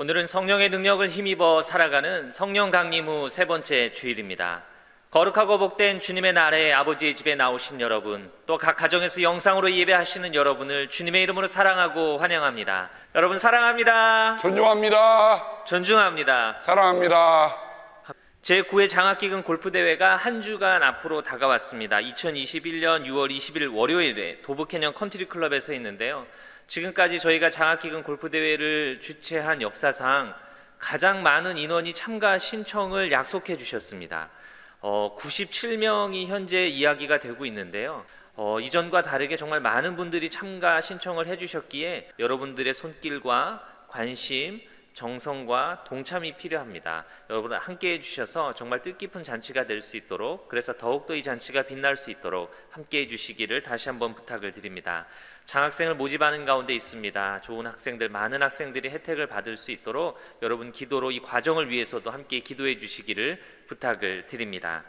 오늘은 성령의 능력을 힘입어 살아가는 성령 강림 후 세 번째 주일입니다. 거룩하고 복된 주님의 나라에 아버지의 집에 나오신 여러분, 또 각 가정에서 영상으로 예배하시는 여러분을 주님의 이름으로 사랑하고 환영합니다. 여러분 사랑합니다. 존중합니다. 존중합니다. 사랑합니다. 제9회 장학기금 골프대회가 한 주간 앞으로 다가왔습니다. 2021년 6월 20일 월요일에 도브캐년 컨트리클럽에서 했는데요. 지금까지 저희가 장학기금 골프대회를 주최한 역사상 가장 많은 인원이 참가 신청을 약속해 주셨습니다. 97명이 현재 이야기가 되고 있는데요. 이전과 다르게 정말 많은 분들이 참가 신청을 해주셨기에 여러분들의 손길과 관심, 정성과 동참이 필요합니다. 여러분 함께 해주셔서 정말 뜻깊은 잔치가 될 수 있도록, 그래서 더욱더 이 잔치가 빛날 수 있도록 함께 해주시기를 다시 한번 부탁을 드립니다. 장학생을 모집하는 가운데 있습니다. 좋은 학생들, 많은 학생들이 혜택을 받을 수 있도록 여러분 기도로 이 과정을 위해서도 함께 기도해 주시기를 부탁을 드립니다.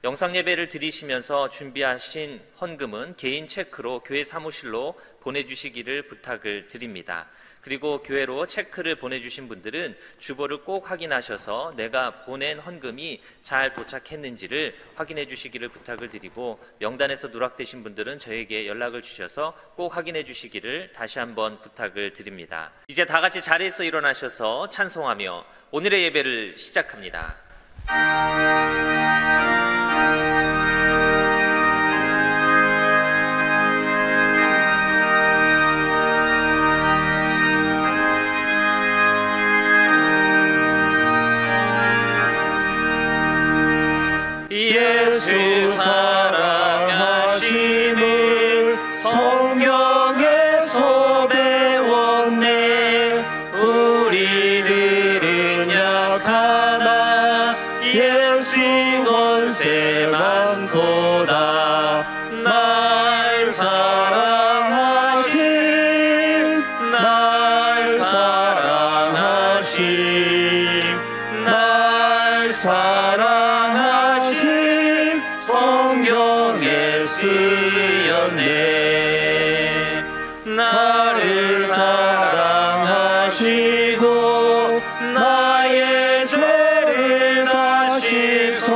영상 예배를 드리시면서 준비하신 헌금은 개인 체크로 교회 사무실로 보내주시기를 부탁을 드립니다. 그리고 교회로 체크를 보내주신 분들은 주보를 꼭 확인하셔서 내가 보낸 헌금이 잘 도착했는지를 확인해 주시기를 부탁을 드리고, 명단에서 누락되신 분들은 저에게 연락을 주셔서 꼭 확인해 주시기를 다시 한번 부탁을 드립니다. 이제 다 같이 자리에서 일어나셔서 찬송하며 오늘의 예배를 시작합니다. 예수 사랑하심을 성경에서 배웠네. 우리들은 약하나 예수 권세 많도다. 날 사랑하심, 날 사랑하심, 날 사랑하심 성경에 쓰였네. 나를 사랑하시고 나의 죄를 다시소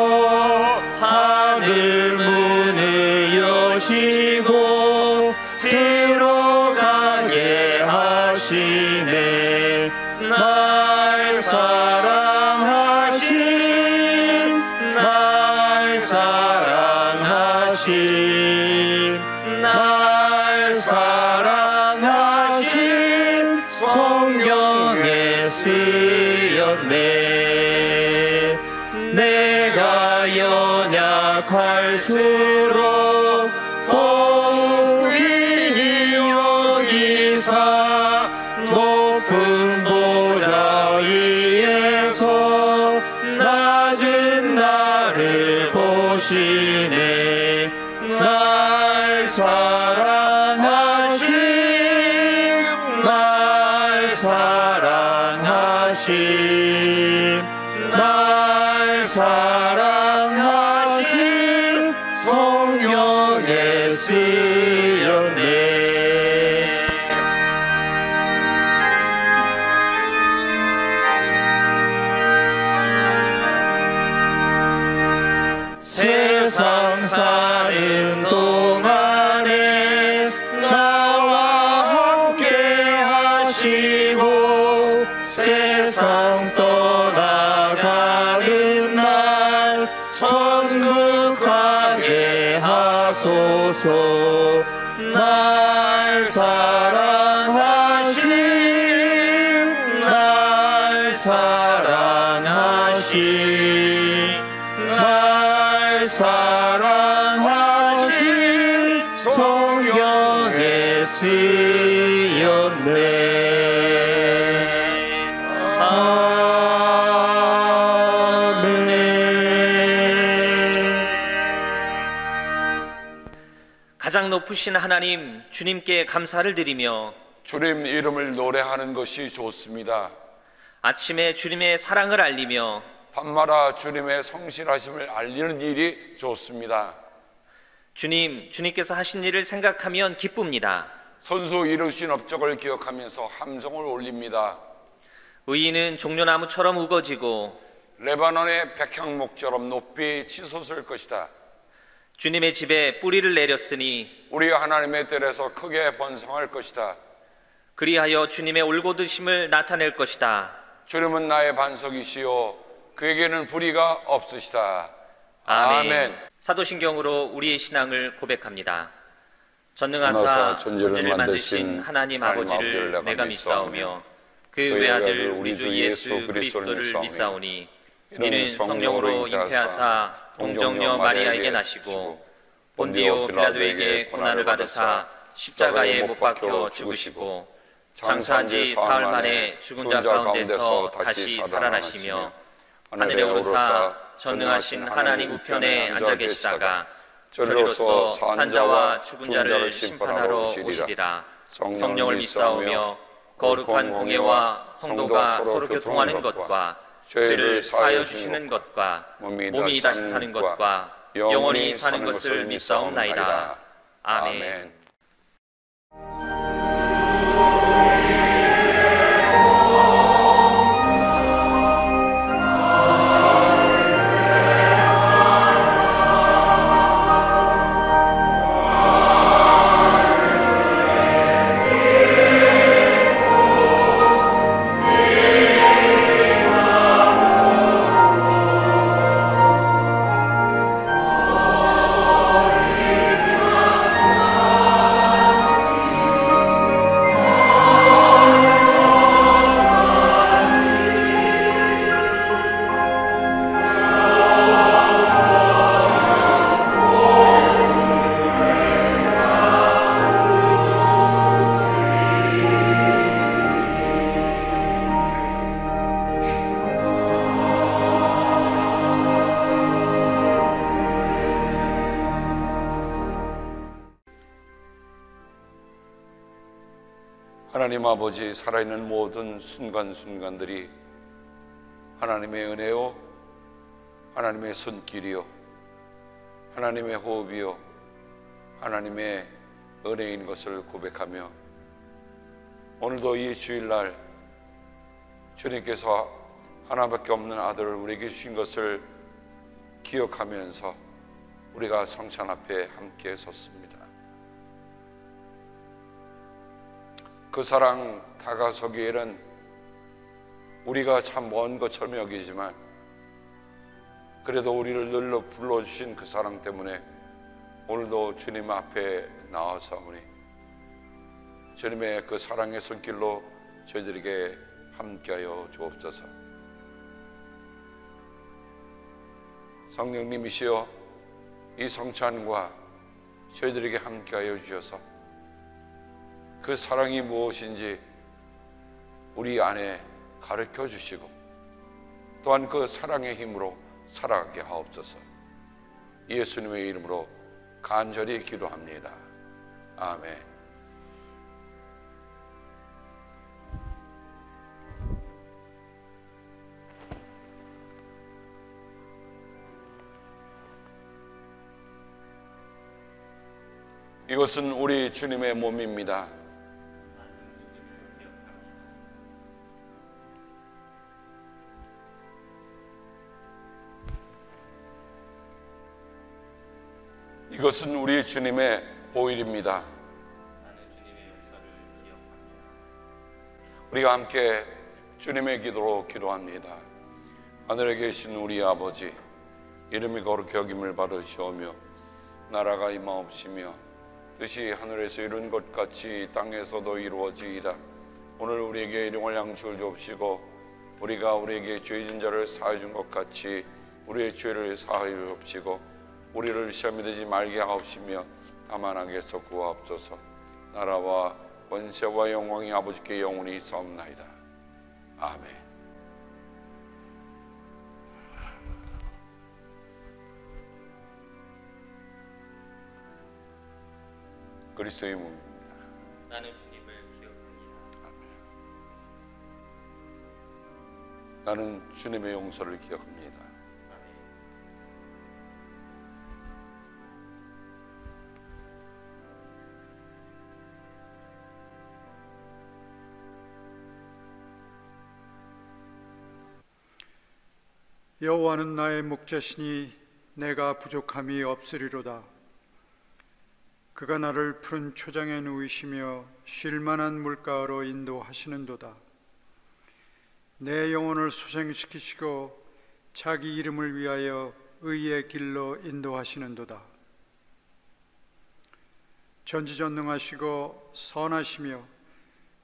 하늘 문을 여시고 들어가게 하시네. 날 사랑하심, 날 사랑하심, 날 사랑하심 성경에 쓰였네. 내가 연약할수록 더욱 귀히 여기사 높은 보좌 위에서 낮은 나를 보시네. 날 사랑하심, 날 사랑하심, 날 사랑하심 성령에 쓰였네. 세상 사는 동안에 나와 함께 하시고 세상 떠나가는 날 천국 가게 하소서. 날 사랑하심, 날 사랑하심, 날 사랑하심 성경에 쓰였네. 가장 높으신 하나님, 주님께 감사를 드리며 주님 이름을 노래하는 것이 좋습니다. 아침에 주님의 사랑을 알리며 밤마다 주님의 성실하심을 알리는 일이 좋습니다. 주님께서 하신 일을 생각하면 기쁩니다. 선수 이루신 업적을 기억하면서 함성을 올립니다. 의인은 종려나무처럼 우거지고 레바논의 백향목처럼 높이 치솟을 것이다. 주님의 집에 뿌리를 내렸으니 우리 하나님의 뜰에서 크게 번성할 것이다. 그리하여 주님의 올곧으심을 나타낼 것이다. 주님은 나의 반석이시요 그에게는 불의가 없으시다. 아멘. 사도신경으로 우리의 신앙을 고백합니다. 전능하사 천지를 만드신 하나님 아버지를 내가 믿사오며 그 외아들 우리 주 예수 그리스도를 믿사오니 이는 성령으로 잉태하사 동정녀 마리아에게 나시고 본디오 빌라도에게 고난을 받으사 십자가에 못 박혀 죽으시고 장사한 지 사흘 만에 죽은 자 가운데서 다시 살아나시며 하늘에 오르사 전능하신 하나님 우편에 앉아 계시다가 저리로서 산자와 죽은 자를 심판하러 오시리라. 성령을 믿사오며 거룩한 공예와 성도가 서로 교통하는 것과 죄를 사하여 주시는 것과 몸이 다시 사는 것과 영원히 사는 것을 믿사옵나이다. 아멘. 하나님 아버지, 살아있는 모든 순간순간들이 하나님의 은혜요, 하나님의 손길이요, 하나님의 호흡이요, 하나님의 은혜인 것을 고백하며 오늘도 이 주일날 주님께서 하나밖에 없는 아들을 우리에게 주신 것을 기억하면서 우리가 성찬 앞에 함께 섰습니다. 그 사랑 다가서기에는 우리가 참 먼 것처럼 여기지만 그래도 우리를 늘러 불러주신 그 사랑 때문에 오늘도 주님 앞에 나와서오니 주님의 그 사랑의 손길로 저희들에게 함께하여 주옵소서. 성령님이시여 이 성찬과 저희들에게 함께하여 주셔서 그 사랑이 무엇인지 우리 안에 가르쳐 주시고 또한 그 사랑의 힘으로 살아가게 하옵소서. 예수님의 이름으로 간절히 기도합니다. 아멘. 이것은 우리 주님의 몸입니다. 이것은 우리 주님의 보혈입니다. 우리가 함께 주님의 기도로 기도합니다. 하늘에 계신 우리 아버지, 이름이 거룩히 여김을 받으시오며 나라가 임하옵시며 뜻이 하늘에서 이룬 것 같이 땅에서도 이루어지이다. 오늘 우리에게 일용할 양식을 주옵시고 우리가 우리에게 죄 지은 자를 사하여 준 것 같이 우리의 죄를 사하여 주옵시고 우리를 시험에 들지 말게 하옵시며 다만 악에서 구하옵소서. 나라와 권세와 영광이 아버지께 영원히 있사옵나이다. 아멘. 그리스도의 몸입니다. 나는 주님을 기억합니다. 나는 주님의 용서를 기억합니다. 여호와는 나의 목자시니 내가 부족함이 없으리로다. 그가 나를 푸른 초장에 누이시며 쉴만한 물가로 인도하시는도다. 내 영혼을 소생시키시고 자기 이름을 위하여 의의 길로 인도하시는도다. 전지전능하시고 선하시며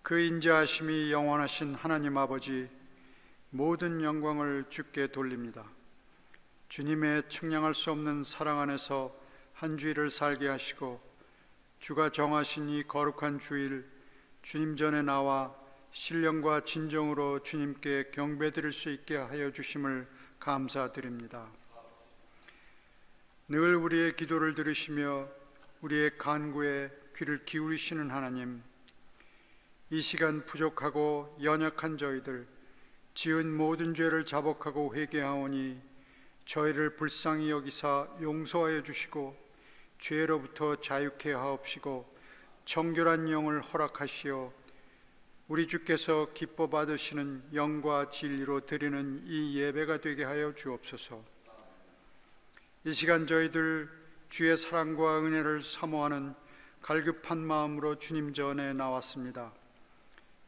그 인자하심이 영원하신 하나님 아버지, 모든 영광을 주께 돌립니다. 주님의 측량할 수 없는 사랑 안에서 한 주일을 살게 하시고 주가 정하신 이 거룩한 주일, 주님 전에 나와 신령과 진정으로 주님께 경배드릴 수 있게 하여 주심을 감사드립니다. 늘 우리의 기도를 들으시며 우리의 간구에 귀를 기울이시는 하나님, 이 시간 부족하고 연약한 저희들, 지은 모든 죄를 자복하고 회개하오니 저희를 불쌍히 여기사 용서하여 주시고 죄로부터 자유케 하옵시고 정결한 영을 허락하시어 우리 주께서 기뻐 받으시는 영과 진리로 드리는 이 예배가 되게 하여 주옵소서. 이 시간 저희들 주의 사랑과 은혜를 사모하는 갈급한 마음으로 주님 전에 나왔습니다.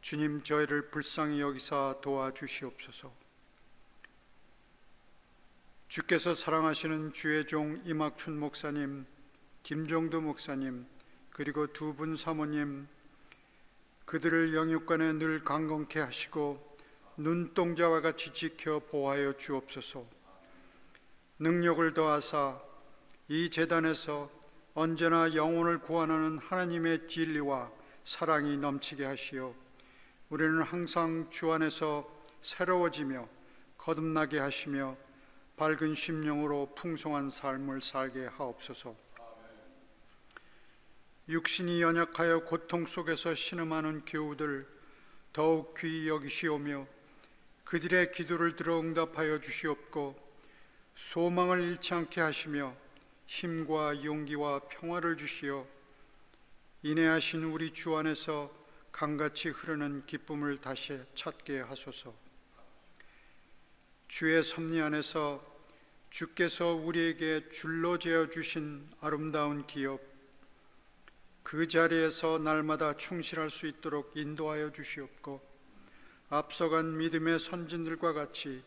주님, 저희를 불쌍히 여기사 도와주시옵소서. 주께서 사랑하시는 주의 종 이막춘 목사님, 김종도 목사님, 그리고 두 분 사모님, 그들을 영육간에 늘 강건케 하시고 눈동자와 같이 지켜 보호하여 주옵소서. 능력을 더하사 이 제단에서 언제나 영혼을 구원하는 하나님의 진리와 사랑이 넘치게 하시어 우리는 항상 주 안에서 새로워지며 거듭나게 하시며 밝은 심령으로 풍성한 삶을 살게 하옵소서. 육신이 연약하여 고통 속에서 신음하는 교우들 더욱 귀히 여기시오며 그들의 기도를 들어 응답하여 주시옵고 소망을 잃지 않게 하시며 힘과 용기와 평화를 주시어 인내하신 우리 주 안에서 강같이 흐르는 기쁨을 다시 찾게 하소서. 주의 섭리 안에서 주께서 우리에게 줄로 재어 주신 아름다운 기업, 그 자리에서 날마다 충실할 수 있도록 인도하여 주시옵고 앞서간 믿음의 선진들과 같이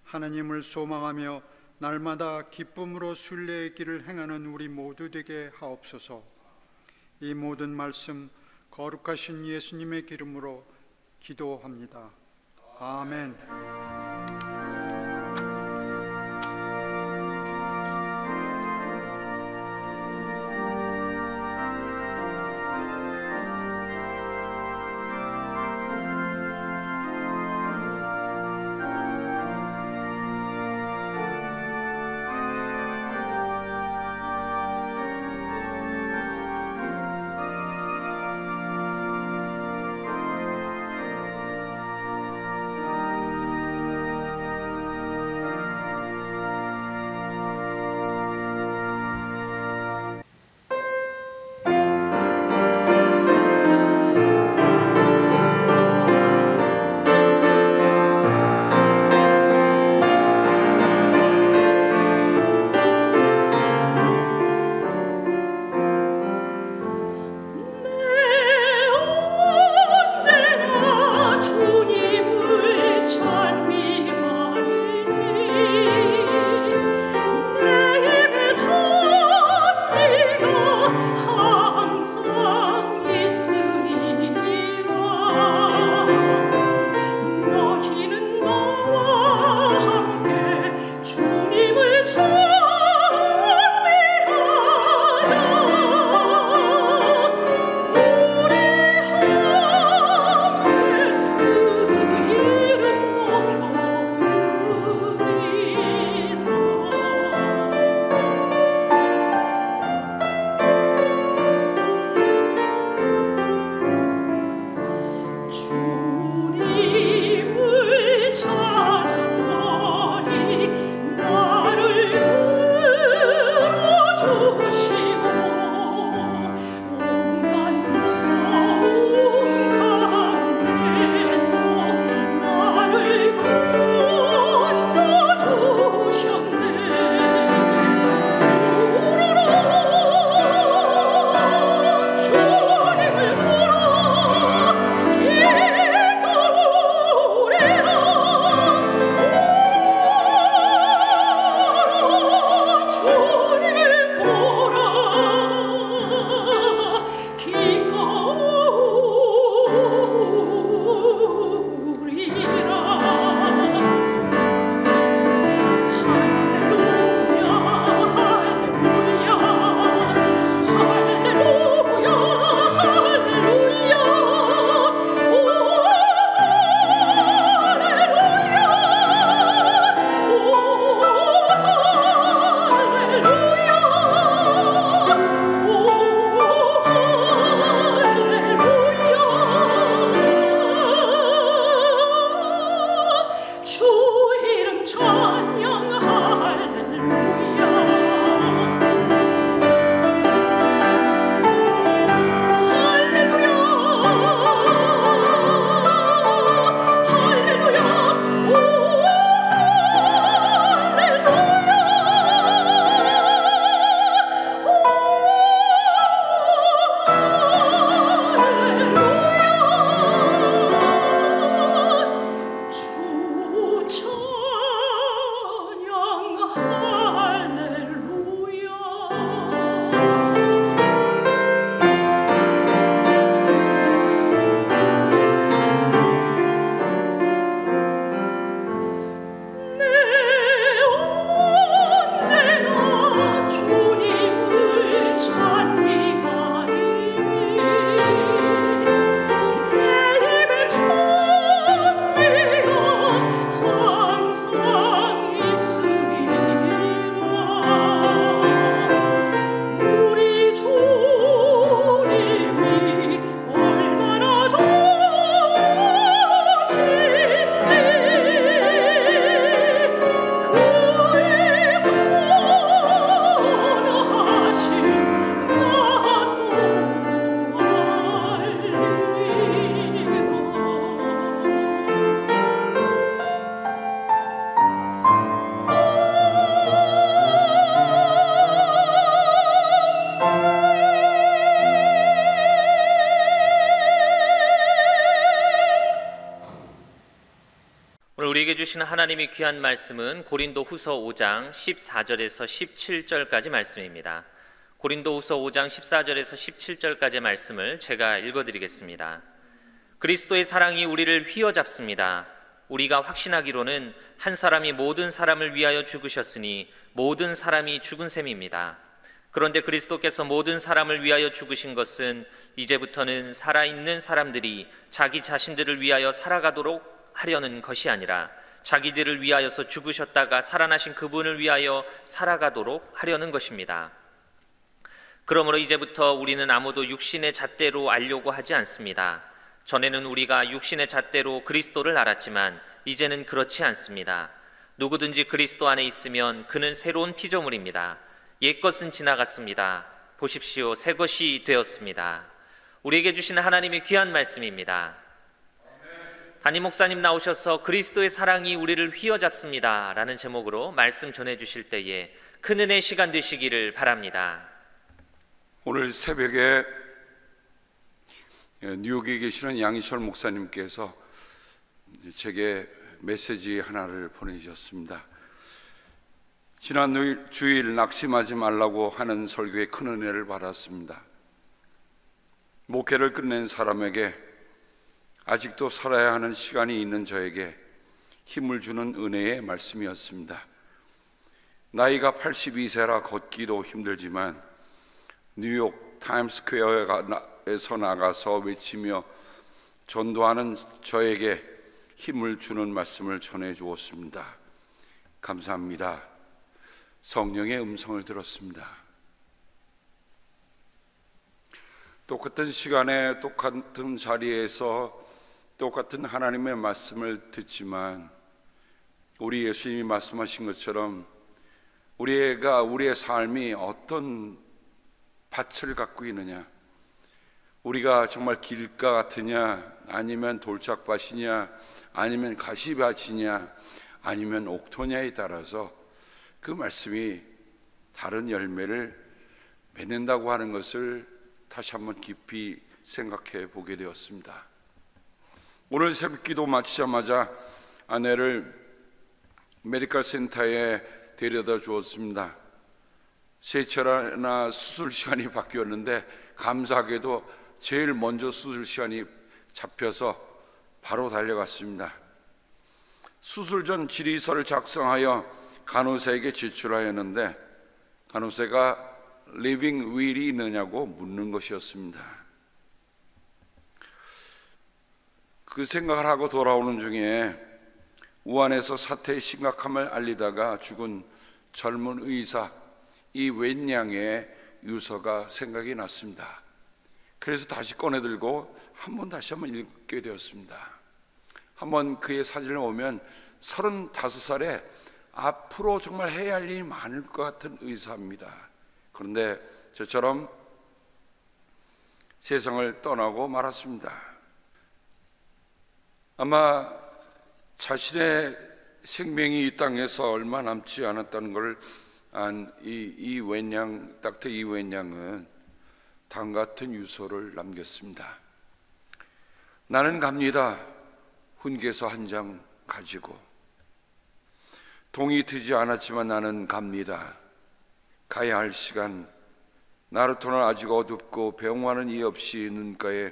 하나님을 소망하며 날마다 기쁨으로 순례의 길을 행하는 우리 모두 되게 하옵소서. 이 모든 말씀 거룩하신 예수님의 기름으로 기도합니다. 아멘. 우리에게 주시는 하나님의 귀한 말씀은 고린도후서 5장 14절에서 17절까지 말씀입니다. 고린도후서 5장 14절에서 17절까지의 말씀을 제가 읽어드리겠습니다. 그리스도의 사랑이 우리를 휘어잡습니다. 우리가 확신하기로는 한 사람이 모든 사람을 위하여 죽으셨으니 모든 사람이 죽은 셈입니다. 그런데 그리스도께서 모든 사람을 위하여 죽으신 것은 이제부터는 살아있는 사람들이 자기 자신들을 위하여 살아가도록 하려는 것이 아니라 자기들을 위하여서 죽으셨다가 살아나신 그분을 위하여 살아가도록 하려는 것입니다. 그러므로 이제부터 우리는 아무도 육신의 잣대로 알려고 하지 않습니다. 전에는 우리가 육신의 잣대로 그리스도를 알았지만 이제는 그렇지 않습니다. 누구든지 그리스도 안에 있으면 그는 새로운 피조물입니다. 옛것은 지나갔습니다. 보십시오, 새 것이 되었습니다. 우리에게 주시는 하나님의 귀한 말씀입니다. 담임 목사님 나오셔서 그리스도의 사랑이 우리를 휘어잡습니다 라는 제목으로 말씀 전해주실 때에 큰 은혜의 시간 되시기를 바랍니다. 오늘 새벽에 뉴욕에 계시는 양희철 목사님께서 제게 메시지 하나를 보내주셨습니다. 지난 주일 낙심하지 말라고 하는 설교에 큰 은혜를 받았습니다. 목회를 끝낸 사람에게, 아직도 살아야 하는 시간이 있는 저에게 힘을 주는 은혜의 말씀이었습니다. 나이가 82세라 걷기도 힘들지만 뉴욕 타임스퀘어에서 나가서 외치며 전도하는 저에게 힘을 주는 말씀을 전해 주었습니다. 감사합니다. 성령의 음성을 들었습니다. 똑같은 시간에 똑같은 자리에서 똑같은 하나님의 말씀을 듣지만 우리 예수님이 말씀하신 것처럼 우리의 삶이 어떤 밭을 갖고 있느냐, 우리가 정말 길가 같으냐, 아니면 돌짝밭이냐, 아니면 가시밭이냐, 아니면 옥토냐에 따라서 그 말씀이 다른 열매를 맺는다고 하는 것을 다시 한번 깊이 생각해 보게 되었습니다. 오늘 새벽기도 마치자마자 아내를 메디컬 센터에 데려다 주었습니다. 세차나 수술 시간이 바뀌었는데 감사하게도 제일 먼저 수술 시간이 잡혀서 바로 달려갔습니다. 수술 전 질의서를 작성하여 간호사에게 제출하였는데 간호사가 리빙 윌이 있느냐고 묻는 것이었습니다. 그 생각을 하고 돌아오는 중에 우한에서 사태의 심각함을 알리다가 죽은 젊은 의사 이 웬양의 유서가 생각이 났습니다. 그래서 다시 꺼내들고 다시 한번 읽게 되었습니다. 한번 그의 사진을 보면 35살에 앞으로 정말 해야 할 일이 많을 것 같은 의사입니다. 그런데 저처럼 세상을 떠나고 말았습니다. 아마 자신의 생명이 이 땅에서 얼마 남지 않았다는 것을 안 닥터 이웬양은 다음과 같은 유서를 남겼습니다. 나는 갑니다. 훈계서 한 장 가지고 동이 트지 않았지만 나는 갑니다. 가야 할 시간 나루토는 아직 어둡고 배웅하는 이 없이 눈가에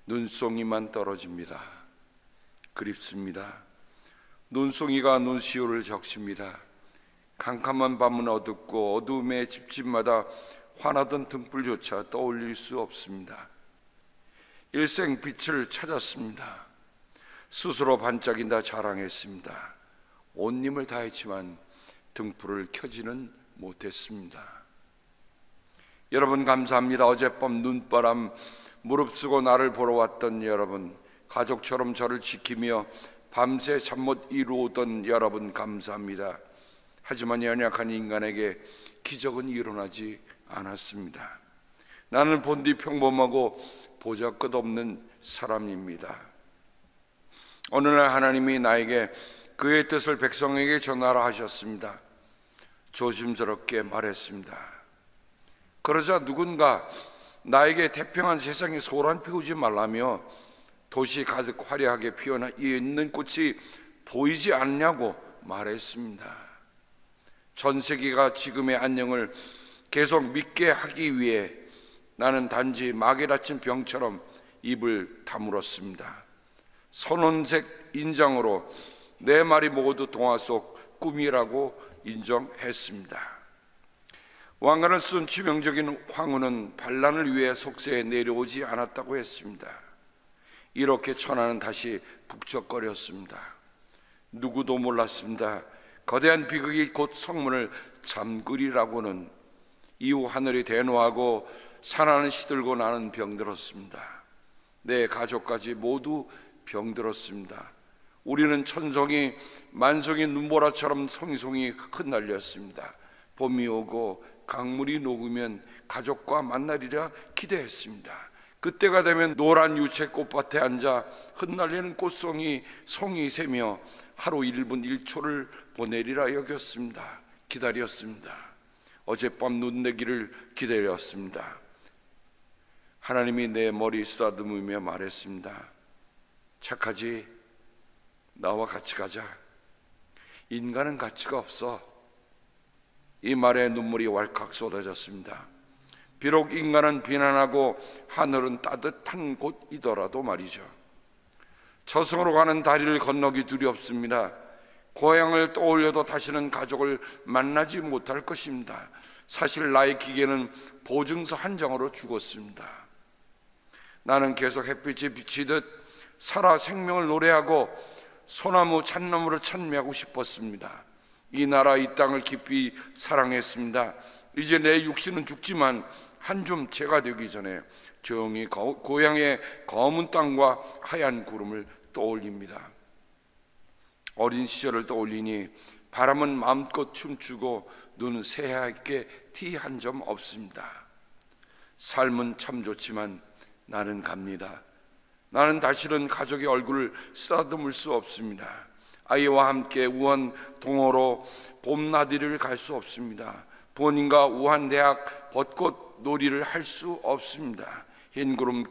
눈송이만 떨어집니다. 그립습니다. 눈송이가 눈시울을 적십니다. 캄캄한 밤은 어둡고 어두움의 집집마다 환하던 등불조차 떠올릴 수 없습니다. 일생 빛을 찾았습니다. 스스로 반짝인다 자랑했습니다. 온 힘을 다했지만 등불을 켜지는 못했습니다. 여러분 감사합니다. 어젯밤 눈바람 무릅쓰고 나를 보러 왔던 여러분, 가족처럼 저를 지키며 밤새 잠 못 이루었던 여러분 감사합니다. 하지만 연약한 인간에게 기적은 일어나지 않았습니다. 나는 본디 평범하고 보잘것없는 사람입니다. 어느 날 하나님이 나에게 그의 뜻을 백성에게 전하라 하셨습니다. 조심스럽게 말했습니다. 그러자 누군가 나에게 태평한 세상에 소란 피우지 말라며 도시 가득 화려하게 피어나 있는 꽃이 보이지 않냐고 말했습니다. 전 세계가 지금의 안녕을 계속 믿게 하기 위해 나는 단지 막에 닫힌 병처럼 입을 다물었습니다. 선원색 인장으로 내 말이 모두 동화 속 꿈이라고 인정했습니다. 왕관을 쓴 치명적인 황후는 반란을 위해 속세에 내려오지 않았다고 했습니다. 이렇게 천하는 다시 북적거렸습니다. 누구도 몰랐습니다. 거대한 비극이 곧 성문을 잠그리라고는. 이후 하늘이 대노하고 산하는 시들고 나는 병들었습니다. 내 가족까지 모두 병들었습니다. 우리는 천성이 만성이 눈보라처럼 송이송이 흩날렸습니다. 봄이 오고 강물이 녹으면 가족과 만나리라 기대했습니다. 그때가 되면 노란 유채 꽃밭에 앉아 흩날리는 꽃송이 송이 새며 하루 1분 1초를 보내리라 여겼습니다. 기다렸습니다. 어젯밤 눈 내기를 기다렸습니다. 하나님이 내 머리 쓰다듬으며 말했습니다. 착하지? 나와 같이 가자. 인간은 가치가 없어. 이 말에 눈물이 왈칵 쏟아졌습니다. 비록 인간은 비난하고 하늘은 따뜻한 곳이더라도 말이죠. 저승으로 가는 다리를 건너기 두렵습니다. 고향을 떠올려도 다시는 가족을 만나지 못할 것입니다. 사실 나의 기계는 보증서 한 장으로 죽었습니다. 나는 계속 햇빛이 비치듯 살아 생명을 노래하고 소나무 잣나무를 찬미하고 싶었습니다. 이 나라 이 땅을 깊이 사랑했습니다. 이제 내 육신은 죽지만 한 줌 재가 되기 전에 조용히 고향의 검은 땅과 하얀 구름을 떠올립니다. 어린 시절을 떠올리니 바람은 마음껏 춤추고 눈은 새하얗게 티 한 점 없습니다. 삶은 참 좋지만 나는 갑니다. 나는 다시는 가족의 얼굴을 쓰다듬을 수 없습니다. 아이와 함께 우한 동호로 봄나들이를 갈 수 없습니다. 부모님과 우한대학 벚꽃 놀이를 할 수 없습니다. 흰 구름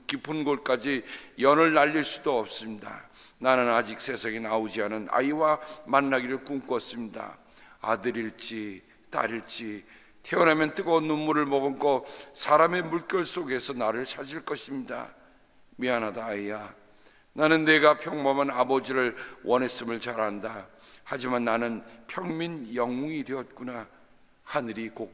깊은 곳까지 연을 날릴 수도 없습니다. 나는 아직 세상에 나오지 않은 아이와 만나기를 꿈꿨습니다. 아들일지 딸일지 태어나면 뜨거운 눈물을 머금고 사람의 물결 속에서 나를 찾을 것입니다. 미안하다 아이야. 나는 내가 평범한 아버지를 원했음을 잘 안다. 하지만 나는 평민 영웅이 되었구나. 하늘이 곧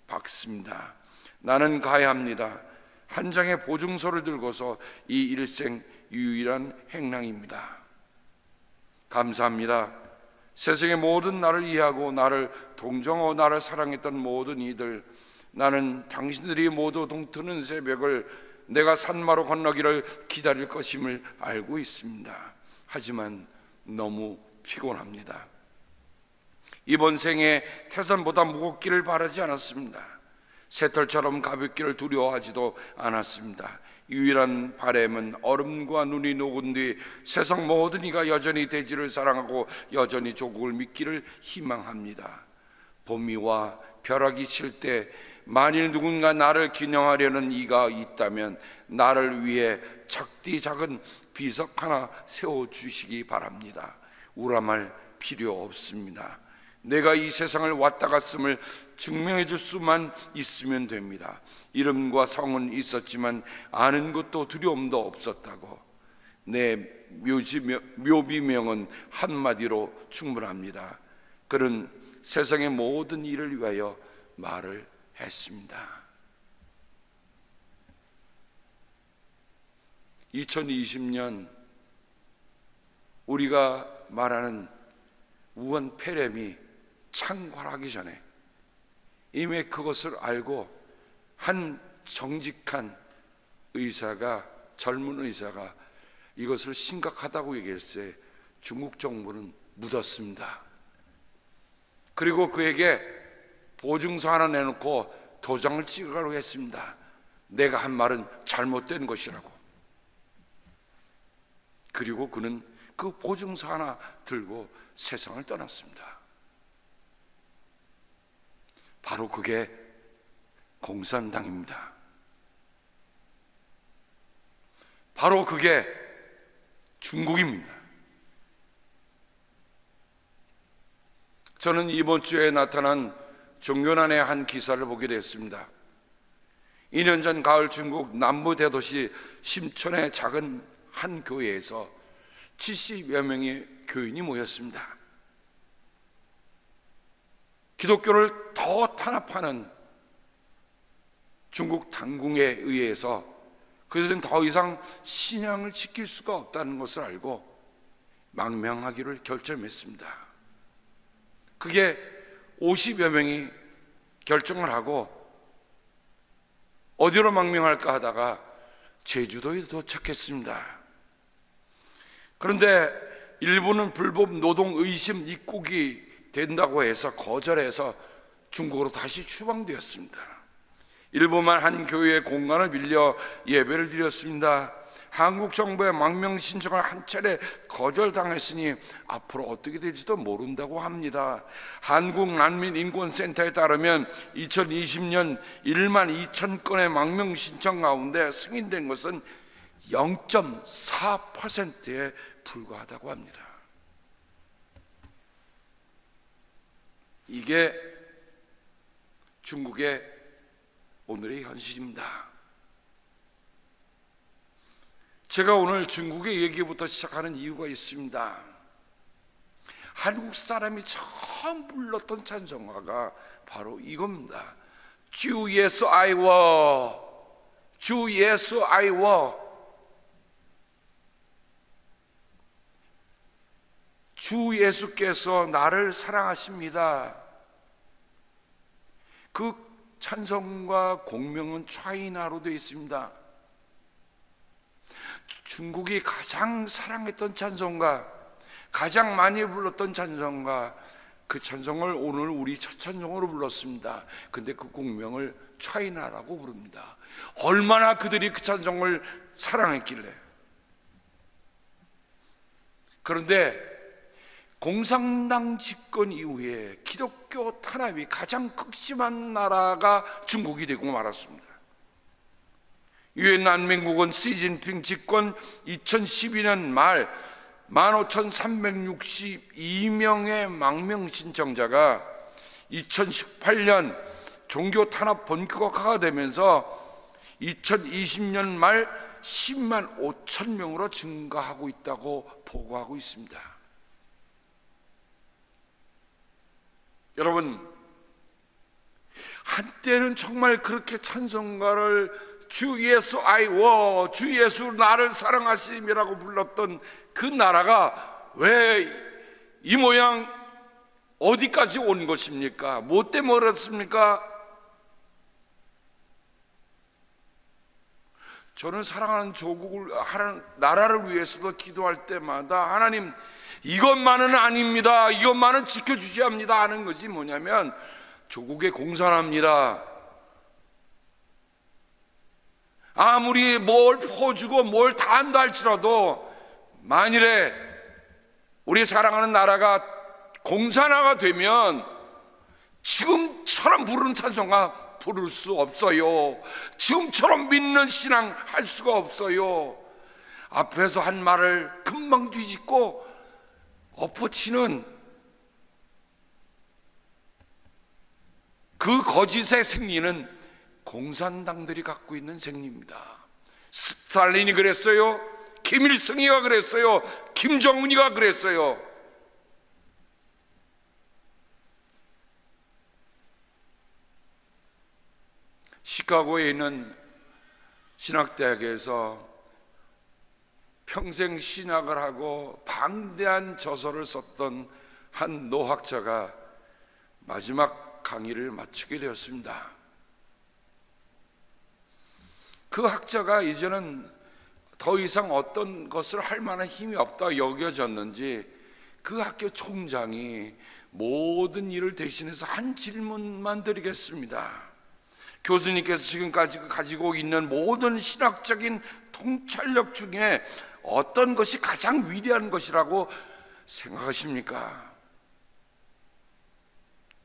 박습니다. 나는 가야 합니다. 한 장의 보증서를 들고서 이 일생 유일한 행랑입니다. 감사합니다. 세상의 모든 나를 이해하고 나를 동정하고 나를 사랑했던 모든 이들, 나는 당신들이 모두 동트는 새벽을 내가 산마로 건너기를 기다릴 것임을 알고 있습니다. 하지만 너무 피곤합니다. 이번 생에 태산보다 무겁기를 바라지 않았습니다. 새털처럼 가볍기를 두려워하지도 않았습니다. 유일한 바람은 얼음과 눈이 녹은 뒤 세상 모든 이가 여전히 대지를 사랑하고 여전히 조국을 믿기를 희망합니다. 봄이 와 벼락이 칠 때 만일 누군가 나를 기념하려는 이가 있다면 나를 위해 작디 작은 비석 하나 세워주시기 바랍니다. 우람할 필요 없습니다. 내가 이 세상을 왔다 갔음을 증명해 줄 수만 있으면 됩니다. 이름과 성은 있었지만 아는 것도 두려움도 없었다고. 내 묘비명은 한마디로 충분합니다. 그는 세상의 모든 일을 위하여 말을 했습니다. 2020년 우리가 말하는 우한 폐렴이 창궐하기 전에 이미 그것을 알고 한 정직한 의사가, 젊은 의사가 이것을 심각하다고 얘기했을 때 중국 정부는 묻었습니다. 그리고 그에게 보증서 하나 내놓고 도장을 찍으라고 했습니다. 내가 한 말은 잘못된 것이라고. 그리고 그는 그 보증서 하나 들고 세상을 떠났습니다. 바로 그게 공산당입니다. 바로 그게 중국입니다. 저는 이번 주에 나타난 종교난의 한 기사를 보게 됐습니다. 2년 전 가을 중국 남부 대도시 심천의 작은 한 교회에서 70여 명의 교인이 모였습니다. 기독교를 더 탄압하는 중국 당궁에 의해서 그들은 더 이상 신앙을 지킬 수가 없다는 것을 알고 망명하기를 결정했습니다. 그게 50여 명이 결정을 하고 어디로 망명할까 하다가 제주도에 도착했습니다. 그런데 일부는 불법 노동 의심 입국이 된다고 해서 거절해서 중국으로 다시 추방되었습니다. 일부만 한 교회의 공간을 빌려 예배를 드렸습니다. 한국 정부의 망명 신청을 한 차례 거절당했으니 앞으로 어떻게 될지도 모른다고 합니다. 한국난민인권센터에 따르면 2020년 1만 2천 건의 망명 신청 가운데 승인된 것은 0.4%에 불과하다고 합니다. 이게 중국의 오늘의 현실입니다. 제가 오늘 중국의 얘기부터 시작하는 이유가 있습니다. 한국 사람이 처음 불렀던 찬송가가 바로 이겁니다. 주 예수 아이워, 주 예수 아이워. 주 예수께서 나를 사랑하십니다. 그 찬송과 공명은 차이나로 되어 있습니다. 중국이 가장 사랑했던 찬송가, 가장 많이 불렀던 찬송가, 그 찬송을 오늘 우리 첫 찬송으로 불렀습니다. 근데 그 공명을 차이나라고 부릅니다. 얼마나 그들이 그 찬송을 사랑했길래. 그런데 공산당 집권 이후에 기독교 탄압이 가장 극심한 나라가 중국이 되고 말았습니다. 유엔 난민국은 시진핑 집권 2012년 말 15,362명의 망명 신청자가 2018년 종교 탄압 본격화가 되면서 2020년 말 10만 5천 명으로 증가하고 있다고 보고하고 있습니다. 여러분, 한때는 정말 그렇게 찬송가를 주 예수 주 예수 나를 사랑하심이라고 불렀던 그 나라가 왜 이 모양 어디까지 온 것입니까? 뭐 때문에 그렇습니까? 저는 사랑하는 조국을, 나라를 위해서도 기도할 때마다 하나님, 이것만은 아닙니다, 이것만은 지켜주셔야 합니다 하는 것이 뭐냐면, 조국에 공산합니다. 아무리 뭘 퍼주고 뭘 다 한다 할지라도 만일에 우리 사랑하는 나라가 공산화가 되면 지금처럼 부르는 찬송가 부를 수 없어요. 지금처럼 믿는 신앙 할 수가 없어요. 앞에서 한 말을 금방 뒤집고 엎어치는 그 거짓의 생리는 공산당들이 갖고 있는 생리입니다. 스탈린이 그랬어요. 김일성이가 그랬어요. 김정은이가 그랬어요. 시카고에 있는 신학대학에서 평생 신학을 하고 방대한 저서를 썼던 한 노학자가 마지막 강의를 마치게 되었습니다. 그 학자가 이제는 더 이상 어떤 것을 할 만한 힘이 없다 여겨졌는지 그 학교 총장이 모든 일을 대신해서 한 질문만 드리겠습니다. 교수님께서 지금까지 가지고 있는 모든 신학적인 통찰력 중에 어떤 것이 가장 위대한 것이라고 생각하십니까?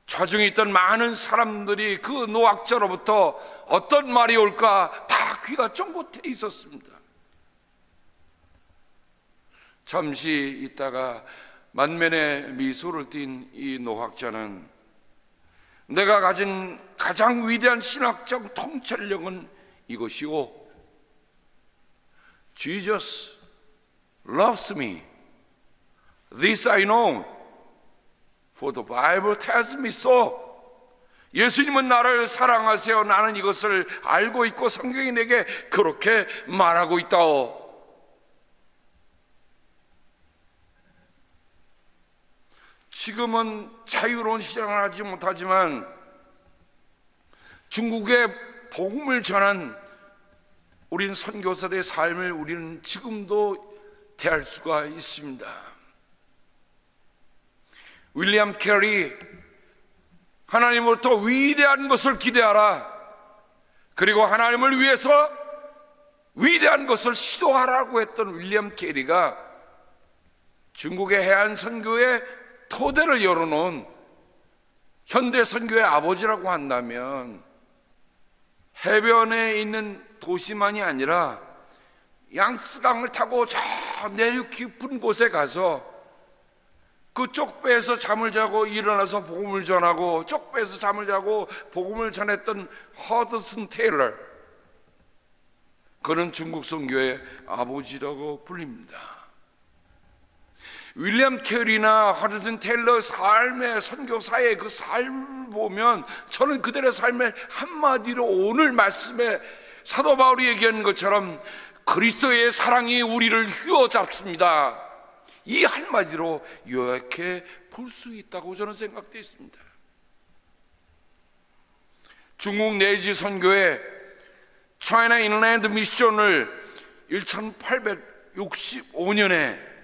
좌중에 있던 많은 사람들이 그 노학자로부터 어떤 말이 올까 다 귀가 쫑긋해 있었습니다. 잠시 있다가 만면의 미소를 띤 이 노학자는 내가 가진 가장 위대한 신학적 통찰력은 이것이오. Jesus loves me. This I know. For the Bible tells me so. 예수님은 나를 사랑하세요. 나는 이것을 알고 있고 성경이 내게 그렇게 말하고 있다오. 지금은 자유로운 시장을 하지 못하지만 중국의 복음을 전한 우린 선교사들의 삶을 우리는 지금도 대할 수가 있습니다. 윌리엄 캐리, 하나님으로부터 위대한 것을 기대하라. 그리고 하나님을 위해서 위대한 것을 시도하라고 했던 윌리엄 캐리가 중국의 해안 선교의 토대를 열어놓은 현대 선교의 아버지라고 한다면 해변에 있는 도시만이 아니라 양스강을 타고 저 내륙 깊은 곳에 가서 그쪽 배에서 잠을 자고 일어나서 복음을 전하고 쪽 배에서 잠을 자고 복음을 전했던 허드슨 테일러, 그는 중국 선교의 아버지라고 불립니다. 윌리엄 캐리나 허드슨 테일러 삶의 선교사의 그 삶을 보면 저는 그들의 삶의 한마디로 오늘 말씀에 사도 바울이 얘기한 것처럼 그리스도의 사랑이 우리를 휘어잡습니다. 이 한마디로 요약해 볼 수 있다고 저는 생각되어 있습니다. 중국 내지 선교의 차이나 인랜드 미션을 1865년에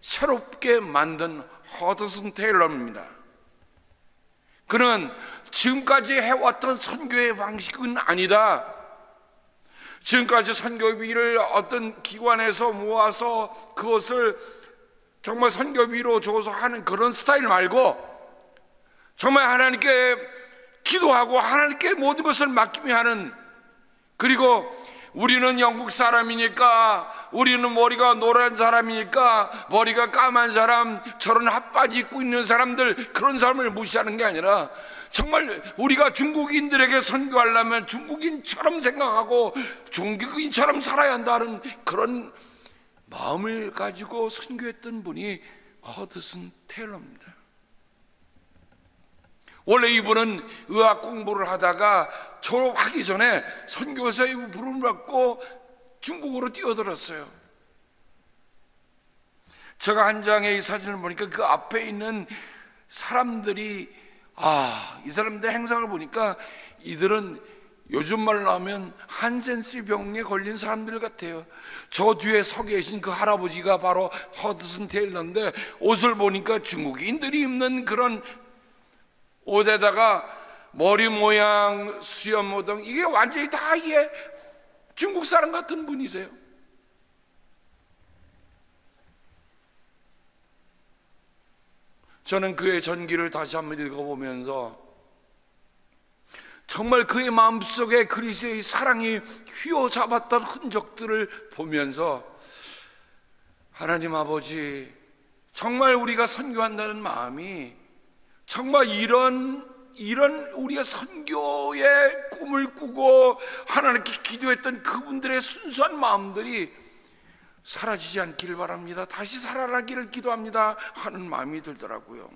새롭게 만든 허드슨 테일러입니다. 그는 지금까지 해왔던 선교의 방식은 아니다. 지금까지 선교비를 어떤 기관에서 모아서 그것을 정말 선교비로 줘서 하는 그런 스타일 말고 정말 하나님께 기도하고 하나님께 모든 것을 맡기며 하는, 그리고 우리는 영국 사람이니까, 우리는 머리가 노란 사람이니까, 머리가 까만 사람, 저런 핫바지 입고 있는 사람들, 그런 사람을 무시하는 게 아니라 정말 우리가 중국인들에게 선교하려면 중국인처럼 생각하고 중국인처럼 살아야 한다는 그런 마음을 가지고 선교했던 분이 허드슨 테일러입니다. 원래 이분은 의학 공부를 하다가 졸업하기 전에 선교사의 부름을 받고 중국으로 뛰어들었어요. 제가 한 장의 이 사진을 보니까 그 앞에 있는 사람들이, 이 사람들 행상을 보니까 이들은 요즘 말로 하면 한센스 병에 걸린 사람들 같아요. 저 뒤에 서 계신 그 할아버지가 바로 허드슨 테일러인데, 옷을 보니까 중국인들이 입는 그런 옷에다가 머리 모양, 수염 모양, 이게 완전히 다 이게 중국 사람 같은 분이세요. 저는 그의 전기를 다시 한번 읽어보면서 정말 그의 마음속에 그리스도의 사랑이 휘어잡았던 흔적들을 보면서, 하나님 아버지, 정말 우리가 선교한다는 마음이 정말 이런 우리가 선교의 꿈을 꾸고 하나님께 기도했던 그분들의 순수한 마음들이 사라지지 않기를 바랍니다. 다시 살아나기를 기도합니다 하는 마음이 들더라고요.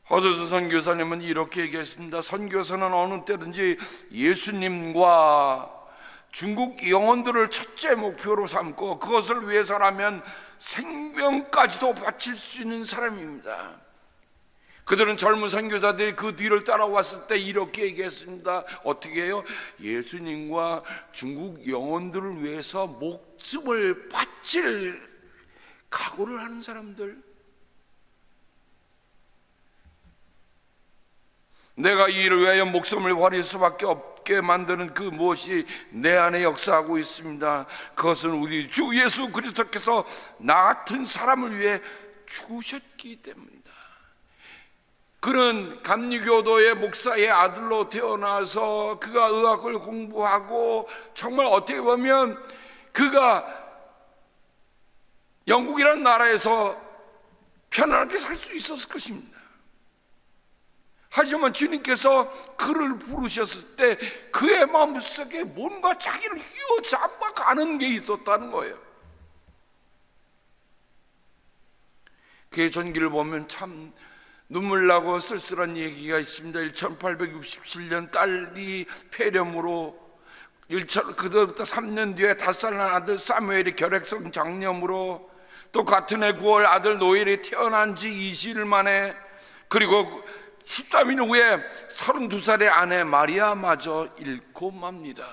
허드슨 선교사님은 이렇게 얘기했습니다. 선교사는 어느 때든지 예수님과 중국 영혼들을 첫째 목표로 삼고 그것을 위해서라면 생명까지도 바칠 수 있는 사람입니다. 그들은 젊은 선교사들이 그 뒤를 따라왔을 때 이렇게 얘기했습니다. 어떻게 해요? 예수님과 중국 영혼들을 위해서 목숨을 바칠 각오를 하는 사람들. 내가 이 일을 위하여 목숨을 버릴 수밖에 없게 만드는 그 무엇이 내 안에 역사하고 있습니다. 그것은 우리 주 예수 그리스도께서 나 같은 사람을 위해 죽으셨기 때문입니다. 그는 감리교도의 목사의 아들로 태어나서 그가 의학을 공부하고 정말 어떻게 보면 그가 영국이라는 나라에서 편안하게 살 수 있었을 것입니다. 하지만 주님께서 그를 부르셨을 때 그의 마음속에 뭔가 자기를 휘어잡아가는 게 있었다는 거예요. 그의 전기를 보면 참 눈물 나고 쓸쓸한 얘기가 있습니다. 1867년 딸이 폐렴으로, 그때부터 3년 뒤에 5살 난 아들 사무엘이 결핵성 장염으로, 또 같은 해 9월 아들 노엘이 태어난 지 20일 만에, 그리고 13일 후에 32살의 아내 마리아마저 잃고 맙니다.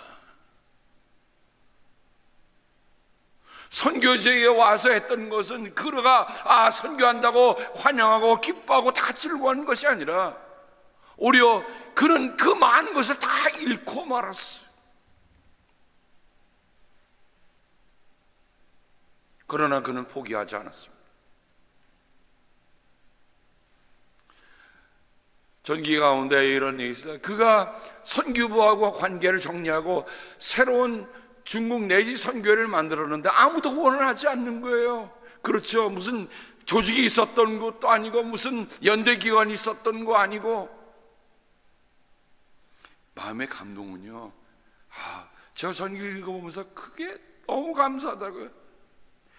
선교지에 와서 했던 것은 그가 선교한다고 환영하고 기뻐하고 다 즐거워하는 것이 아니라 오히려 그는 그 많은 것을 다 잃고 말았어요. 그러나 그는 포기하지 않았습니다. 전기 가운데 이런 일이 있어요. 그가 선교부하고 관계를 정리하고 새로운 중국 내지 선교를 만들었는데 아무도 후원을 하지 않는 거예요. 그렇죠. 무슨 조직이 있었던 것도 아니고 무슨 연대기관이 있었던 거 아니고. 마음의 감동은요, 제가 전기를 읽어보면서 그게 너무 감사하다고요.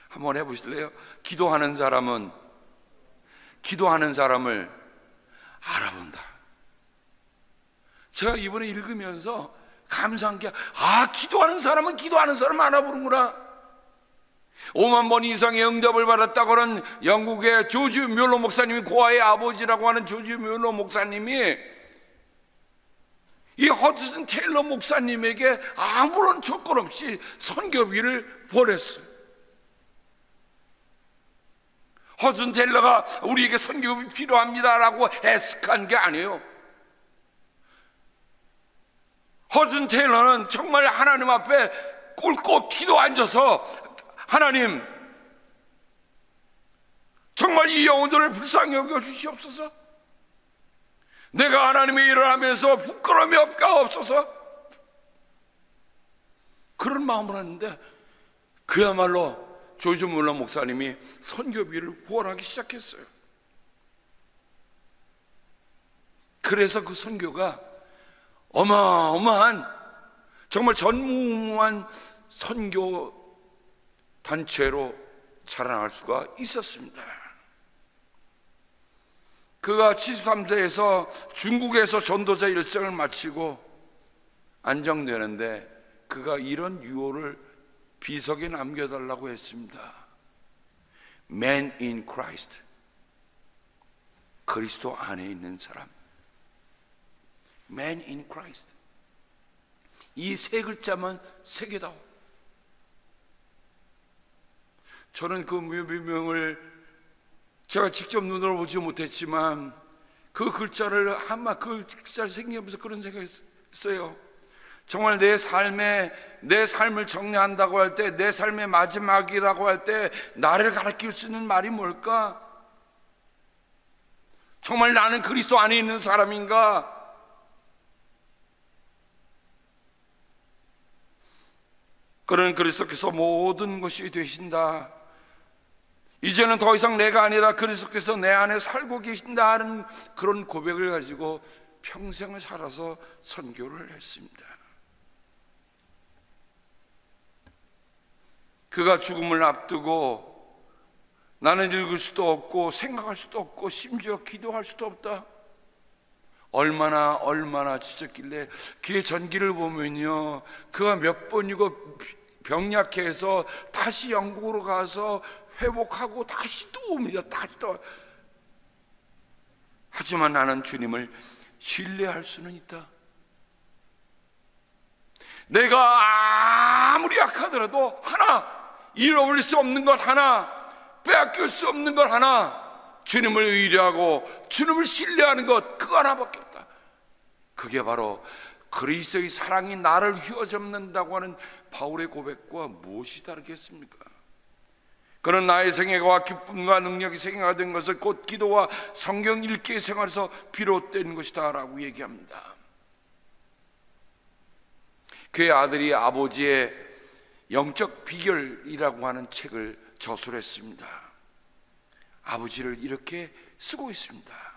한번 해보실래요? 기도하는 사람을 알아본다. 제가 이번에 읽으면서 감사한 게, 기도하는 사람은 기도하는 사람 알아보는구나. 5만 번 이상의 응답을 받았다고는 영국의 조지 뮬러 목사님이, 고아의 아버지라고 하는 조지 뮬러 목사님이 이 허드슨 테일러 목사님에게 아무런 조건 없이 선교비를 보냈어요. 허드슨 테일러가 우리에게 선교비 필요합니다라고 애석한 게 아니에요. 허드슨 테일러는 정말 하나님 앞에 꿇고 기도 앉아서 하나님, 정말 이 영혼들을 불쌍히 여겨 주시옵소서. 내가 하나님의 일을 하면서 부끄러움이 없사옵소서. 그런 마음을 하는데 그야말로 조지 몰러 목사님이 선교비를 후원하기 시작했어요. 그래서 그 선교가 어마어마한, 정말 전무후무한 선교 단체로 자라날 수가 있었습니다. 그가 73세에서 중국에서 전도자 일생을 마치고 안정되는데 그가 이런 유언을 비석에 남겨달라고 했습니다. Man in Christ, 그리스도 안에 있는 사람. Man in Christ, 이 세 글자만 새겨다오. 저는 그 묘비명을 제가 직접 눈으로 보지 못했지만 그 글자를 그 글자를 생기면서 그런 생각을 했어요. 정말 내 삶을 정리한다고 할 때, 내 삶의 마지막이라고 할 때 나를 가르칠 수 있는 말이 뭘까? 정말 나는 그리스도 안에 있는 사람인가? 그런 그리스도께서 모든 것이 되신다. 이제는 더 이상 내가 아니라 그리스도께서 내 안에 살고 계신다 하는 그런 고백을 가지고 평생을 살아서 선교를 했습니다. 그가 죽음을 앞두고 나는 읽을 수도 없고 생각할 수도 없고 심지어 기도할 수도 없다. 얼마나 지쳤길래 그의 전기를 보면요, 그가 몇 번이고 병약해서 다시 영국으로 가서 회복하고 다시 또 옵니다. 다시 또. 하지만 나는 주님을 신뢰할 수는 있다. 내가 아무리 약하더라도 하나, 잃어버릴 수 없는 것 하나, 빼앗길 수 없는 것 하나, 주님을 의뢰하고 주님을 신뢰하는 것, 그거 하나밖에 없다. 그게 바로 그리스도의 사랑이 나를 휘어잡는다고 하는 바울의 고백과 무엇이 다르겠습니까? 그는 나의 생애와 기쁨과 능력이 생애가 된 것을 곧 기도와 성경 읽기의 생활에서 비롯된 것이다 라고 얘기합니다. 그의 아들이 아버지의 영적 비결이라고 하는 책을 저술했습니다. 아버지를 이렇게 쓰고 있습니다.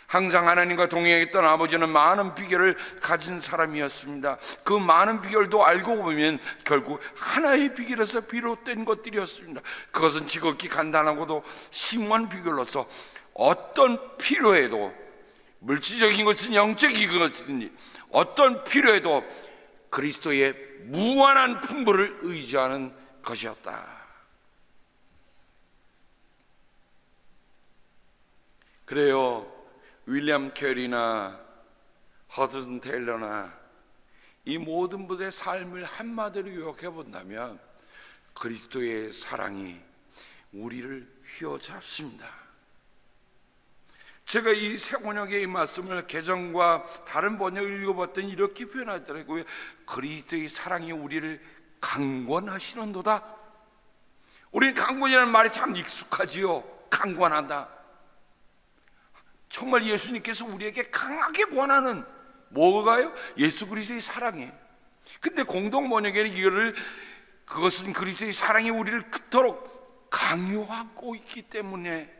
항상 하나님과 동행했던 아버지는 많은 비결을 가진 사람이었습니다. 그 많은 비결도 알고 보면 결국 하나의 비결에서 비롯된 것들이었습니다. 그것은 지극히 간단하고도 심오한 비결로서 어떤 필요에도, 물질적인 것은 영적인 것이든지 어떤 필요에도 그리스도의 무한한 풍부를 의지하는 것이었다. 그래요, 윌리엄 캐리나 허드슨 테일러나 이 모든 분들의 삶을 한마디로 요약해 본다면 그리스도의 사랑이 우리를 휘어잡습니다. 제가 이 세번역의 이 말씀을 개정과 다른 번역을 읽어봤더니 이렇게 표현하더라고요. 그리스도의 사랑이 우리를 강권하시는도다. 우리는 강권이라는 말이 참 익숙하지요. 강권한다. 정말 예수님께서 우리에게 강하게 권하는 뭐가요? 예수 그리스도의 사랑이에요. 근데 공동 번역에는 그것은 그리스도의 사랑이 우리를 그토록 강요하고 있기 때문에,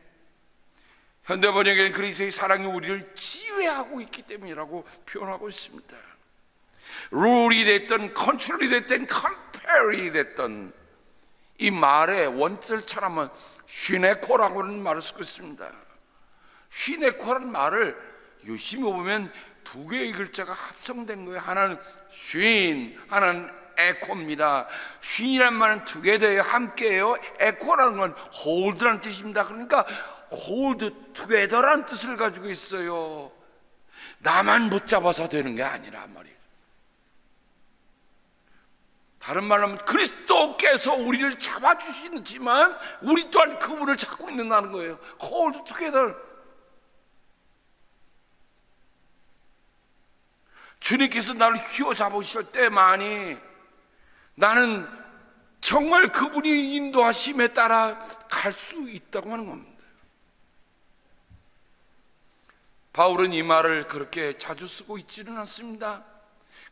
현대 번역에는 그리스도의 사랑이 우리를 지배하고 있기 때문이라고 표현하고 있습니다. 룰이 됐든 컨트롤이 됐든 컴페어이 됐든 이 말의 원뜻을 찾아보면 휘네코라고 하는 말을 쓰고 있습니다. 휘네코라는 말을 유심히 보면 두 개의 글자가 합성된 거예요. 하나는 쉰, 하나는 에코입니다. 쉰이란 말은 투게더예요, 함께예요. 에코라는 건 홀드라는 뜻입니다. 그러니까 홀드 투게더라는 뜻을 가지고 있어요. 나만 붙잡아서 되는 게 아니라 말이에요. 다른 말로 하면 그리스도께서 우리를 잡아주시지만 우리 또한 그분을 잡고 있는다는 거예요. 홀드 투게더. 주님께서 나를 휘어잡으실 때만이 나는 정말 그분이 인도하심에 따라 갈 수 있다고 하는 겁니다. 바울은 이 말을 그렇게 자주 쓰고 있지는 않습니다.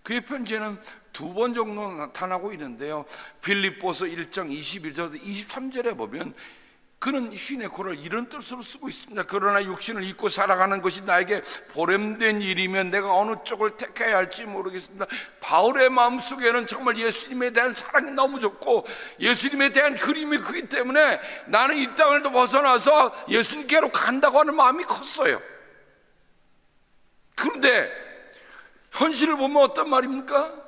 그의 편지에는 2번 정도 나타나고 있는데요, 빌립보서 1장 21절 23절에 보면 그는 휘네코를 이런 뜻으로 쓰고 있습니다. 그러나 육신을 입고 살아가는 것이 나에게 보람된 일이면 내가 어느 쪽을 택해야 할지 모르겠습니다. 바울의 마음속에는 정말 예수님에 대한 사랑이 너무 좋고 예수님에 대한 그림이 크기 때문에 나는 이 땅을 또 벗어나서 예수님께로 간다고 하는 마음이 컸어요. 그런데 현실을 보면 어떤 말입니까?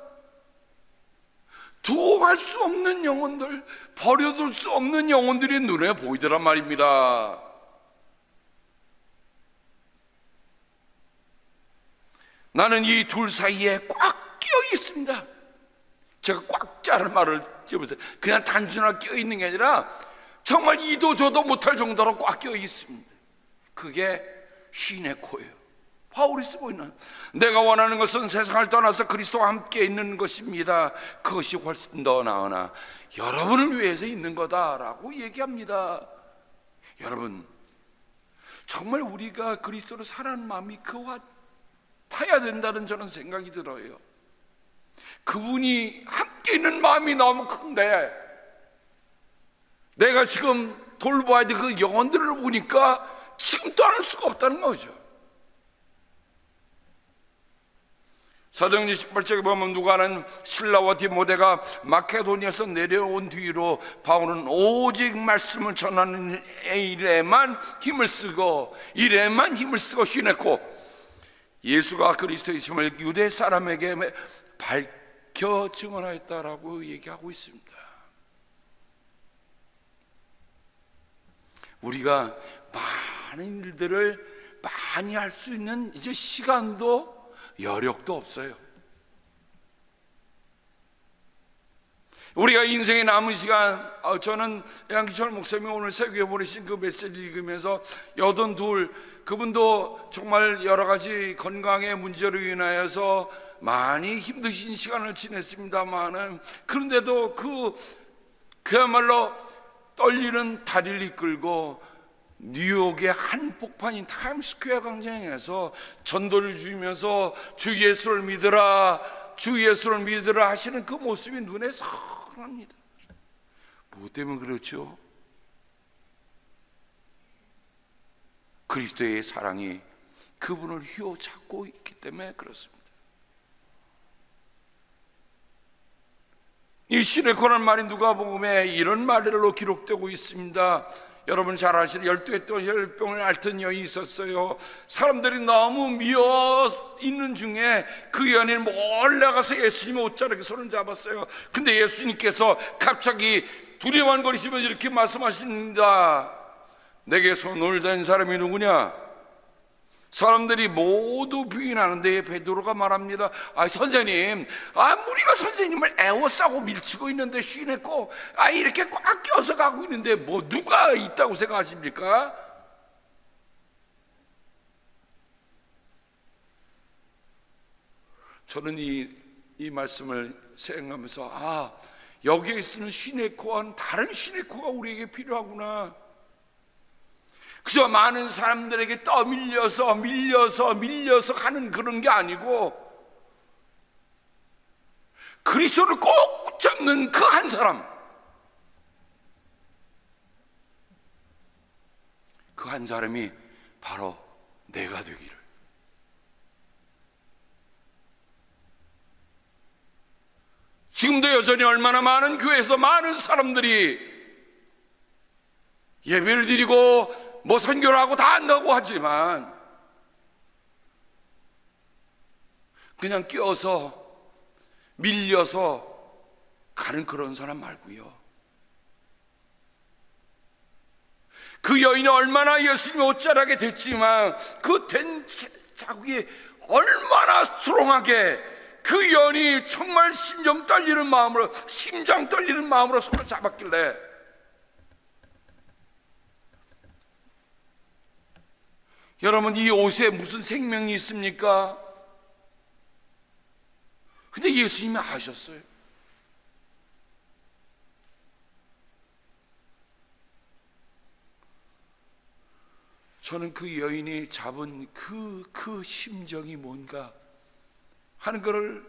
두고 갈 수 없는 영혼들, 버려둘 수 없는 영혼들이 눈에 보이더란 말입니다. 나는 이 둘 사이에 꽉 끼어 있습니다. 제가 꽉 짜는 말을 집어서 그냥 단순하게 끼어 있는 게 아니라 정말 이도 저도 못할 정도로 꽉 끼어 있습니다. 그게 휘네코예요. 바울이 쓰고 있는, 내가 원하는 것은 세상을 떠나서 그리스도와 함께 있는 것입니다. 그것이 훨씬 더 나으나 여러분을 위해서 있는 거다라고 얘기합니다. 여러분, 정말 우리가 그리스도로 살아가는 마음이 그와 타야 된다는 저는 생각이 들어요. 그분이 함께 있는 마음이 너무 큰데 내가 지금 돌봐야 될 그 영혼들을 보니까 지금 떠날 수가 없다는 거죠. 사도행전 18장에 보면 누가는 실라와 디모데가 마케도니아에서 내려온 뒤로 바울은 오직 말씀을 전하는 일에만 힘을 쓰고 휘네코 예수가 그리스도이심을 유대 사람에게 밝혀 증언하였다라고 얘기하고 있습니다. 우리가 많은 일들을 많이 할 수 있는 이제 시간도 여력도 없어요. 우리가 인생에 남은 시간, 저는 양기철 목사님이 오늘 새벽에 보내신 그 메시지 읽으면서 82, 그분도 정말 여러 가지 건강의 문제로 인하여서 많이 힘드신 시간을 지냈습니다만은, 그런데도 그야말로 떨리는 다리를 이끌고 뉴욕의 한복판인 타임스퀘어 광장에서 전도를 주면서 주 예수를 믿으라, 주 예수를 믿으라 하시는 그 모습이 눈에 선합니다. 무엇 때문에 그렇죠? 그리스도의 사랑이 그분을 휘어잡고 있기 때문에 그렇습니다. 이 휘네코라는 말이 누가복음에 이런 말로 기록되고 있습니다. 여러분 잘 아시는 12해 동안 혈병을 앓던 여인이 있었어요. 사람들이 너무 미어 있는 중에 그 여인은 몰래 가서 예수님의 옷자락에 손을 잡았어요. 근데 예수님께서 갑자기 두려워거리시면서 이렇게 말씀하십니다. 내게 손을 댄 사람이 누구냐? 사람들이 모두 부인하는데 베드로가 말합니다. 선생님, 우리가 선생님을 애워싸고 밀치고 있는데 휘네코 이렇게 꽉 껴서 가고 있는데 뭐 누가 있다고 생각하십니까? 저는 이 말씀을 생각하면서 여기에 있는 휘네코와는 다른 휘네코가 우리에게 필요하구나. 그저 많은 사람들에게 떠밀려서 밀려서 가는 그런 게 아니고 그리스도를 꼭 잡는 그 한 사람, 그 한 사람이 바로 내가 되기를. 지금도 여전히 얼마나 많은 교회에서 많은 사람들이 예배를 드리고 뭐 선교를 하고 다 한다고 하지만 그냥 끼어서 밀려서 가는 그런 사람 말고요. 그 여인이 얼마나 예수님의 옷자락에 됐지만 그 된 자국이 얼마나 스트롱하게 그 여인이 정말 심장 떨리는 마음으로 손을 잡았길래 여러분, 이 옷에 무슨 생명이 있습니까? 근데 예수님이 아셨어요. 저는 그 여인이 잡은 그 심정이 뭔가 하는 거를,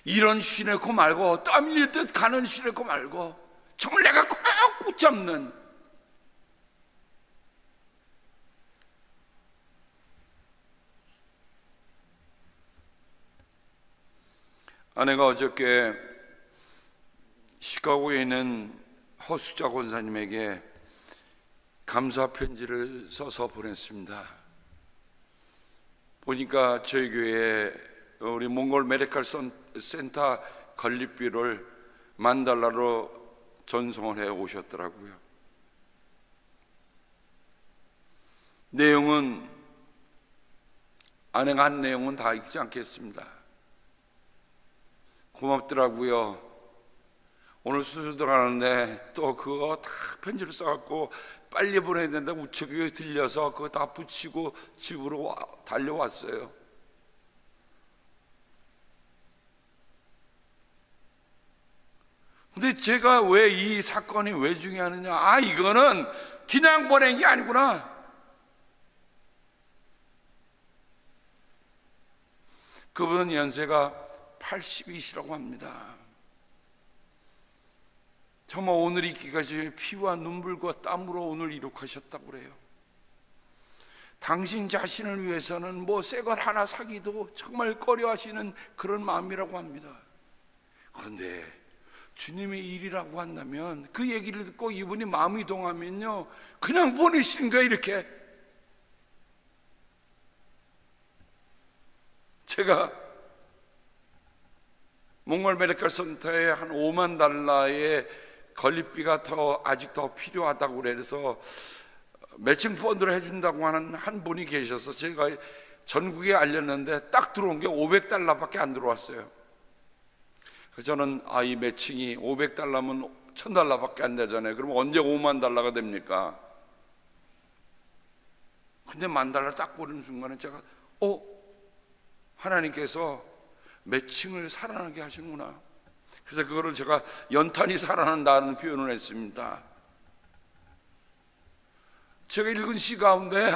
이런 쉬내고 말고, 땀 흘릴 듯 가는 쉬내고 말고, 정말 내가 꼭 붙잡는, 아내가 어저께 시카고에 있는 허수자 권사님에게 감사 편지를 써서 보냈습니다. 보니까 저희 교회에 우리 몽골 메디컬 센터 건립비를 $10,000로 전송을 해 오셨더라고요. 내용은, 아내가 한 내용은 다 읽지 않겠습니다. 고맙더라고요. 오늘 수술 들어가는데 또 그거 다 편지를 써갖고 빨리 보내야 된다 우체국에 들려서 그거 다 붙이고 집으로 달려왔어요. 근데 제가 왜 이 사건이 왜 중요하느냐, 이거는 그냥 보낸 게 아니구나. 그분은 연세가 80이시라고 합니다. 정말 오늘 있기까지 피와 눈물과 땀으로 오늘 이룩하셨다고 그래요. 당신 자신을 위해서는 뭐 새 것 하나 사기도 정말 꺼려하시는 그런 마음이라고 합니다. 그런데 주님의 일이라고 한다면, 그 얘기를 듣고 이분이 마음이 동하면요, 그냥 보내시는 거예요. 이렇게 제가 몽골 메디컬 센터에 한 $50,000의 건립비가 아직 더 필요하다고 그래서 매칭 펀드를 해준다고 하는 한 분이 계셔서 제가 전국에 알렸는데 딱 들어온 게 $500밖에 안 들어왔어요. 그래서 저는 이 매칭이 $500면 $1,000밖에 안 되잖아요. 그럼 언제 $50,000가 됩니까? 근데 $10,000 딱 보는 순간에 제가 하나님께서 매칭을 살아나게 하시는구나. 그래서 그거를 제가 연탄이 살아난다는 표현을 했습니다. 제가 읽은 시 가운데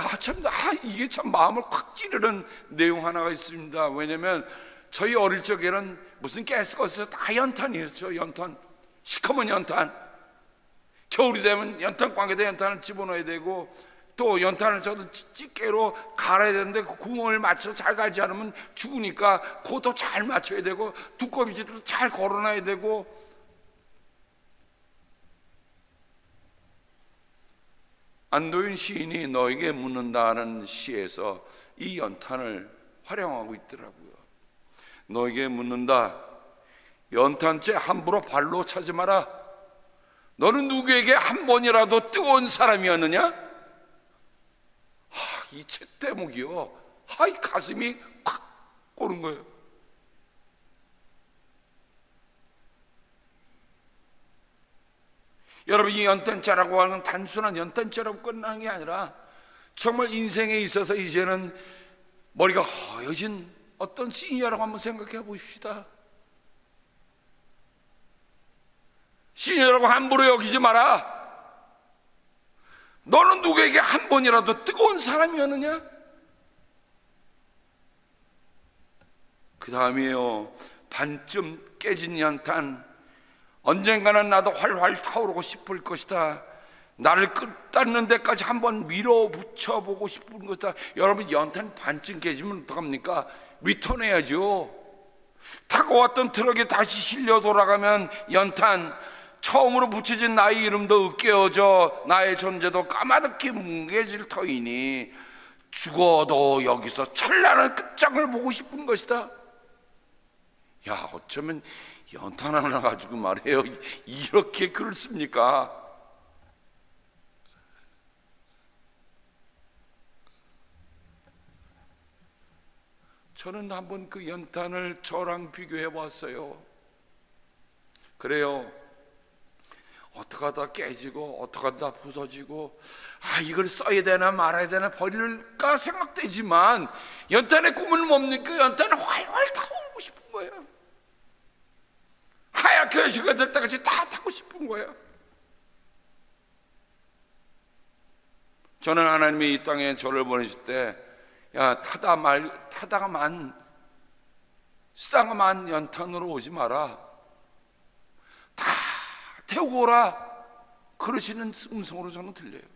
이게 참 마음을 콱 찌르는 내용 하나가 있습니다. 왜냐하면 저희 어릴 적에는 무슨 가스가 있어서 다 연탄이었죠. 연탄, 시커먼 연탄. 겨울이 되면 연탄 광에다 연탄을 집어넣어야 되고, 또 연탄을 저도 집게로 갈아야 되는데 그 구멍을 맞춰 잘 갈지 않으면 죽으니까 그것도 잘 맞춰야 되고, 두꺼비지도 잘 걸어놔야 되고. 안도윤 시인이 너에게 묻는다는 시에서 이 연탄을 활용하고 있더라고요. 너에게 묻는다. 연탄재 함부로 발로 차지 마라. 너는 누구에게 한 번이라도 뜨거운 사람이었느냐? 이 책 대목이요, 이 가슴이 콱 오는 거예요. 여러분, 이 연탄자라고 하는 단순한 연탄자라고 끝나는 게 아니라 정말 인생에 있어서 이제는 머리가 허여진 어떤 시니어라고 한번 생각해 보십시다. 시니어라고 함부로 여기지 마라. 너는 누구에게 한 번이라도 뜨거운 사람이었느냐? 그 다음이에요. 반쯤 깨진 연탄. 언젠가는 나도 활활 타오르고 싶을 것이다. 나를 끝닿는 데까지 한번 밀어붙여보고 싶은 것이다. 여러분, 연탄 반쯤 깨지면 어떡합니까? 리턴해야죠. 타고 왔던 트럭에 다시 실려 돌아가면 연탄, 처음으로 붙여진 나의 이름도 으깨어져 나의 존재도 까마득히 뭉개질 터이니 죽어도 여기서 찬란한 끝장을 보고 싶은 것이다. 야, 어쩌면 연탄 하나 가지고 말해요, 이렇게 글을 씁니까? 저는 한번 그 연탄을 저랑 비교해 봤어요. 그래요, 어떻게 하다 깨지고 어떻게 하다 부서지고, 이걸 써야 되나 말아야 되나 버릴까 생각되지만 연탄의 꿈은 뭡니까? 연탄은 활활 타오르고 싶은 거예요. 하얗게 여시가 될 때까지 다 타고 싶은 거예요. 저는 하나님이 이 땅에 저를 보내실 때, 야, 타다가만 싸가만 연탄으로 오지 마라, 다 태우고 오라, 그러시는 음성으로 저는 들려요.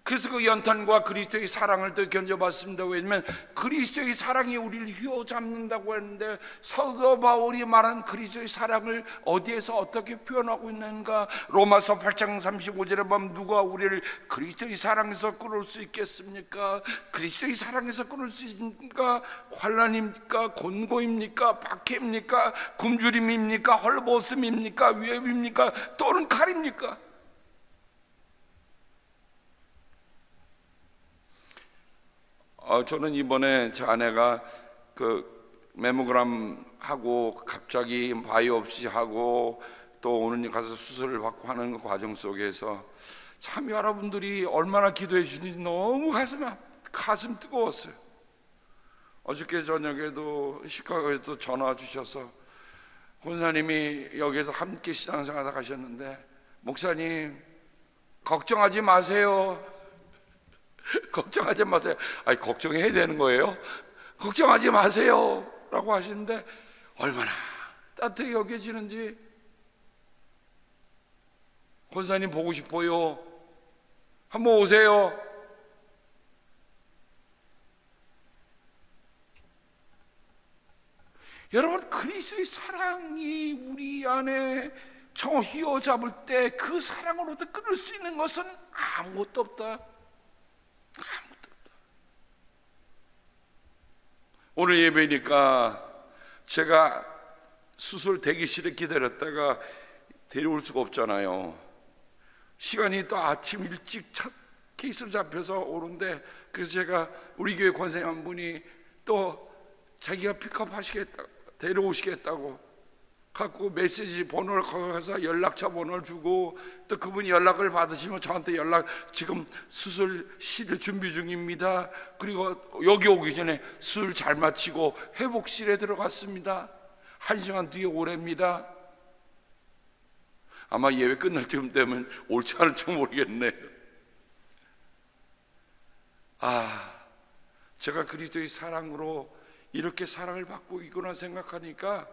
그래서 그 연탄과 그리스도의 사랑을 또 견뎌봤습니다. 왜냐하면 그리스도의 사랑이 우리를 휘어잡는다고 했는데, 사도 바울이 말한 그리스도의 사랑을 어디에서 어떻게 표현하고 있는가? 로마서 8장 35절에 보면 누가 우리를 그리스도의 사랑에서 끊을 수 있겠습니까? 그리스도의 사랑에서 끊을 수 있습니까? 환난입니까? 곤고입니까? 박해입니까? 굶주림입니까? 헐벗음입니까? 위협입니까? 또는 칼입니까? 저는 이번에 제 아내가 그 메모그램 하고 갑자기 바이옵시 하고 또 오늘 가서 수술을 받고 하는 그 과정 속에서 참 여러분들이 얼마나 기도해 주시는지 너무 가슴 뜨거웠어요. 어저께 저녁에도 시카고에도 전화 주셔서 권사님이 여기서 함께 신앙생활 가셨는데, 목사님 걱정하지 마세요. 걱정하지 마세요. 아니, 걱정해야 되는 거예요? 걱정하지 마세요 라고 하시는데 얼마나 따뜻하게 여겨지는지. 권사님 보고 싶어요, 한번 오세요. 여러분, 그리스도의 사랑이 우리 안에 정 휘어잡을 때 그 사랑으로부터 끊을 수 있는 것은 아무것도 없다. 오늘 예배니까 제가 수술 대기실에 기다렸다가 데려올 수가 없잖아요. 시간이 또 아침 일찍 첫 케이스로 잡혀서 오는데, 그래서 제가 우리 교회 권사님 한 분이 또 자기가 픽업 하시겠다, 데려오시겠다고 갖고 메시지 번호를 가서 연락처 번호를 주고, 또 그분이 연락을 받으시면 저한테 지금 수술실을 준비 중입니다. 그리고 여기 오기 전에 수술 잘 마치고 회복실에 들어갔습니다. 1시간 뒤에 오랍니다. 아마 예배 끝날 쯤 되면 옳지 않을지 모르겠네요. 제가 그리스도의 사랑으로 이렇게 사랑을 받고 있구나 생각하니까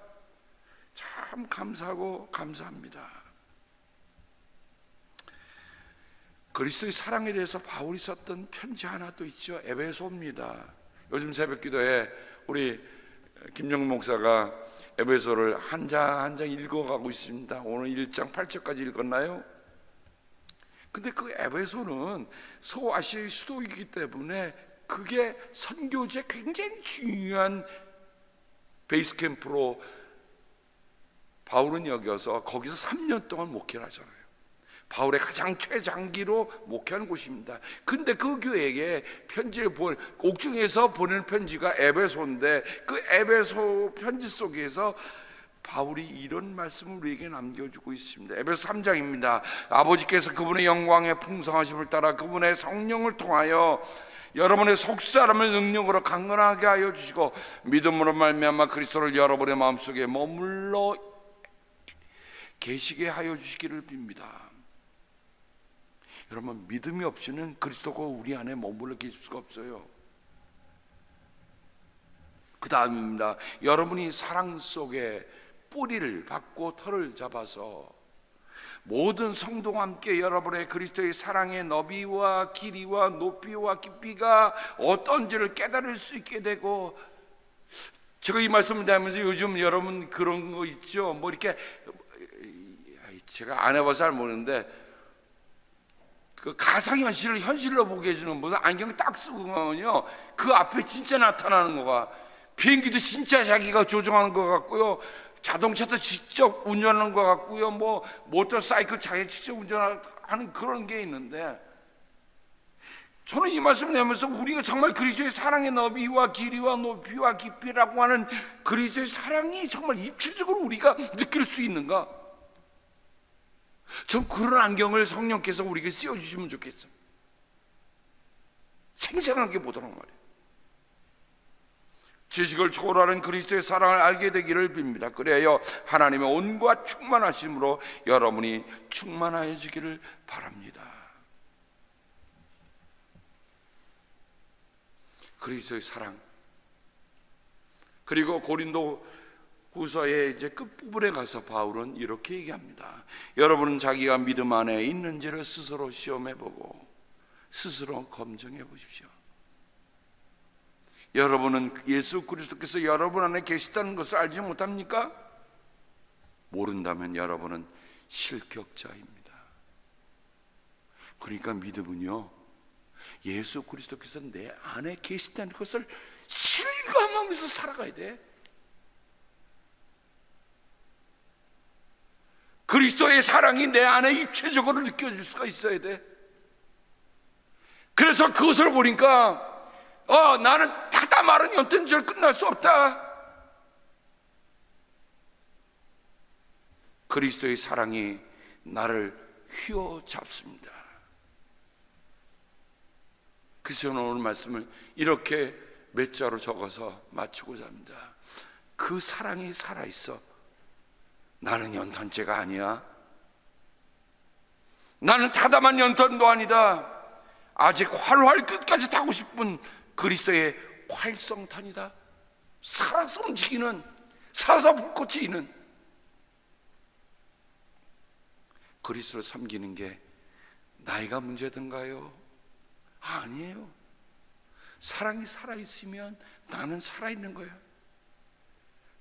참 감사하고 감사합니다. 그리스도의 사랑에 대해서 바울이 썼던 편지 하나 또 있죠. 에베소입니다. 요즘 새벽기도에 우리 김영문 목사가 에베소를 한 장 한 장 읽어가고 있습니다. 오늘 1장 8절까지 읽었나요? 근데 그 에베소는 소아시아의 수도이기 때문에 그게 선교지에 굉장히 중요한 베이스 캠프로 바울은 여겨서 거기서 3년 동안 목회를 하잖아요. 바울의 가장 최장기로 목회한 곳입니다. 근데 그 교회에 편지를 옥중에서 보낸 편지가 에베소인데, 그 에베소 편지 속에서 바울이 이런 말씀을 우리에게 남겨주고 있습니다. 에베소 3장입니다. 아버지께서 그분의 영광의 풍성하심을 따라 그분의 성령을 통하여 여러분의 속사람을 능력으로 강건하게 하여 주시고, 믿음으로 말미암아 그리스도를 여러분의 마음속에 머물러 계시게 하여 주시기를 빕니다. 여러분, 믿음이 없이는 그리스도가 우리 안에 머물러 계실 수가 없어요. 그 다음입니다. 여러분이 사랑 속에 뿌리를 받고 털을 잡아서 모든 성도와 함께 여러분의 그리스도의 사랑의 너비와 길이와 높이와 깊이가 어떤지를 깨달을 수 있게 되고, 제가 이 말씀을 하면서 요즘 여러분 그런 거 있죠. 뭐 이렇게 제가 안 해봐서 잘 모르는데, 그 가상현실을 현실로 보게 해주는 무슨 안경 딱 쓰고 가면요, 그 앞에 진짜 나타나는 거가, 비행기도 진짜 자기가 조종하는 것 같고요, 자동차도 직접 운전하는 것 같고요, 뭐 모터사이클 자기 직접 운전하는 그런 게 있는데, 저는 이 말씀을 내면서 우리가 정말 그리스도의 사랑의 너비와 길이와 높이와 깊이라고 하는 그리스도의 사랑이 정말 입체적으로 우리가 느낄 수 있는가? 전 그런 안경을 성령께서 우리에게 씌워주시면 좋겠어요. 생생하게 보도록 말이에요. 지식을 초월하는 그리스도의 사랑을 알게 되기를 빕니다. 그래야 하나님의 온과 충만하심으로 여러분이 충만해지기를 바랍니다. 그리스도의 사랑. 그리고 고린도 후서의 이제 끝부분에 가서 바울은 이렇게 얘기합니다. 여러분은 자기가 믿음 안에 있는지를 스스로 시험해보고 스스로 검증해 보십시오. 여러분은 예수 그리스도께서 여러분 안에 계시다는 것을 알지 못합니까? 모른다면 여러분은 실격자입니다. 그러니까 믿음은요, 예수 그리스도께서 내 안에 계시다는 것을 실감하면서 살아가야 돼. 그리스도의 사랑이 내 안에 입체적으로 느껴질 수가 있어야 돼. 그래서 그것을 보니까 나는 타다 마른 연탄절 끝날 수 없다. 그리스도의 사랑이 나를 휘어잡습니다. 그래서 저는 오늘 말씀을 이렇게 몇 자로 적어서 마치고자 합니다. 그 사랑이 살아있어. 나는 연탄재가 아니야. 나는 타다만 연탄도 아니다. 아직 활활 끝까지 타고 싶은 그리스도의 활성탄이다. 살아서 움직이는, 살아서 불꽃이 있는 그리스도를 섬기는 게 나이가 문제든가요? 아니에요. 사랑이 살아있으면 나는 살아있는 거야.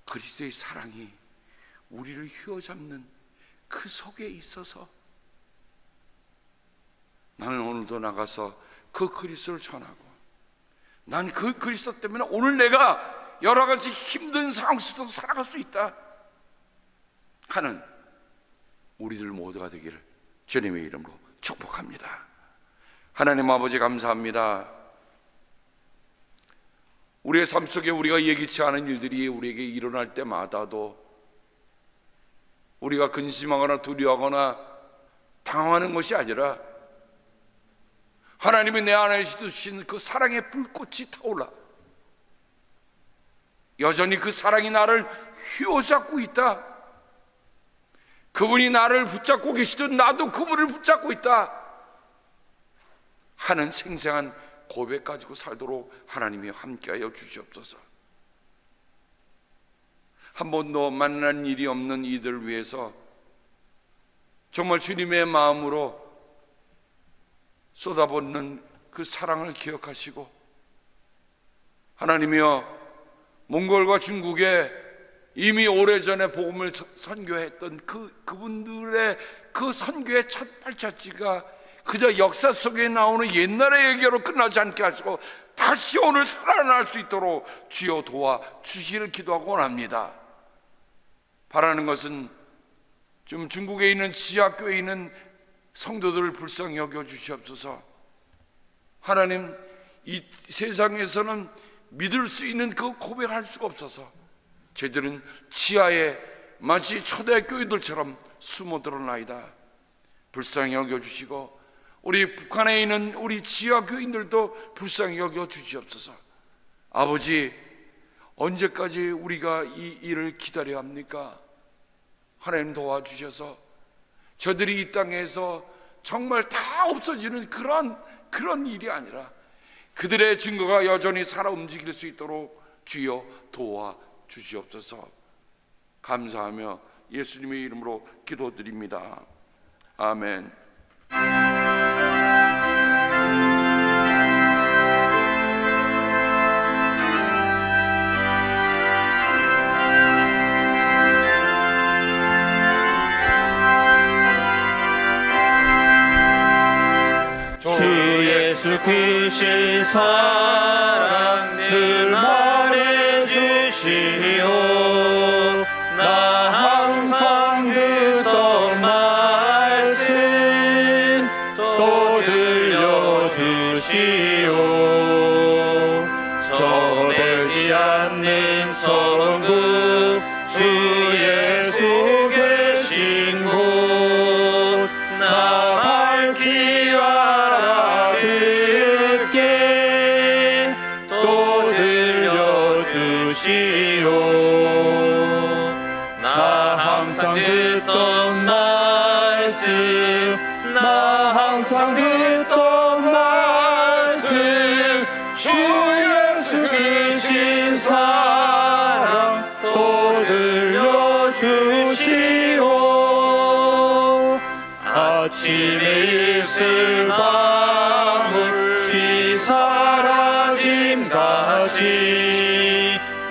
그리스도의 사랑이 우리를 휘어잡는 그 속에 있어서 나는 오늘도 나가서 그 그리스도를 전하고, 난 그 그리스도 때문에 오늘 내가 여러 가지 힘든 상황 속에서 살아갈 수 있다 하는 우리들 모두가 되기를 주님의 이름으로 축복합니다. 하나님 아버지 감사합니다. 우리의 삶 속에 우리가 예기치 않은 일들이 우리에게 일어날 때마다도 우리가 근심하거나 두려워하거나 당황하는 것이 아니라 하나님이 내 안에 주신 그 사랑의 불꽃이 타올라 여전히 그 사랑이 나를 휘어잡고 있다. 그분이 나를 붙잡고 계시듯 나도 그분을 붙잡고 있다 하는 생생한 고백 가지고 살도록 하나님이 함께하여 주시옵소서. 한 번도 만난 일이 없는 이들을 위해서 정말 주님의 마음으로 쏟아붓는 그 사랑을 기억하시고, 하나님이여 몽골과 중국에 이미 오래전에 복음을 선교했던 그분들의 그 선교의 첫 발자취가 그저 역사 속에 나오는 옛날의 얘기로 끝나지 않게 하시고 다시 오늘 살아날 수 있도록 주여 도와 주시기를 기도하고 원합니다. 바라는 것은 좀 중국에 있는 지하교회에 있는 성도들을 불쌍히 여겨 주시옵소서. 하나님, 이 세상에서는 믿을 수 있는 그 고백할 수가 없어서 저희들은 지하에 마치 초대교회들처럼 숨어들어나이다. 불쌍히 여겨주시고 우리 북한에 있는 우리 지하교인들도 불쌍히 여겨주시옵소서. 아버지, 언제까지 우리가 이 일을 기다려야 합니까? 하나님 도와주셔서 저들이 이 땅에서 정말 다 없어지는 그런 일이 아니라 그들의 증거가 여전히 살아 움직일 수 있도록 주여 도와 주시옵소서. 감사하며 예수님의 이름으로 기도드립니다. 아멘. 주 예수 크신 사랑 늘 말해주시오. 나 항상 듣던 말씀 또 들려주시오. 정되지 않는 천국 주 예수 계신 곳 나 밝히 알아듣게 또 들려주시오. 사랑 또 들려주시오. 아침에 있을 밤을 쉬 사라짐같이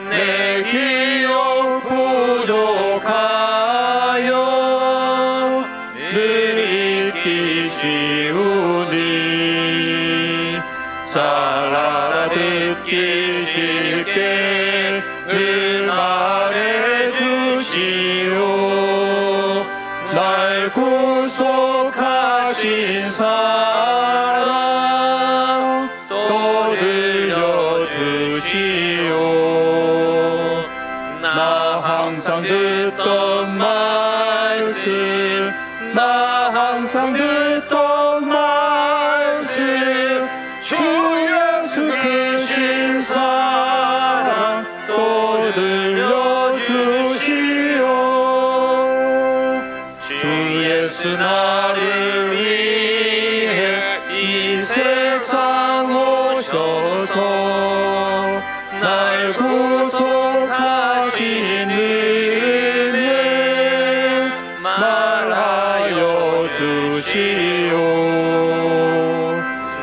내 기억 부족하여 늘 잊기 쉬우니 잘 알아듣기 쉽게 늘 말해주시오. 날 구속하신 사랑 또 들려주시오. 나 항상 듣던 말씀, 나 항상 듣던 말씀, 주 예수 크신 사랑 또 들려주시오. 주 예수 나를 위해 이 세상 오셔서 날 구속하신 은혜 말하여 주시오.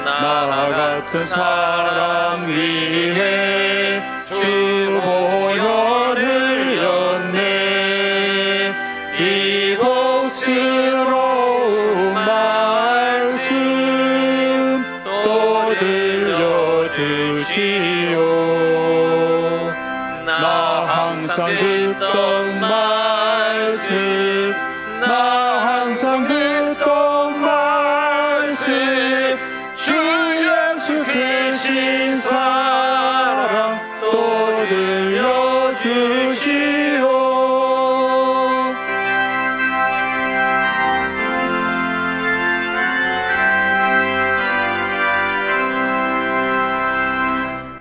나 같은 사람 위해 주 보혈을 였네. 이 복스러운 말씀 또 들려주시오. 나 항상 듣던 말씀, 나 항상 듣던 말씀, 주 예수 크신 사랑 또 들려주시오.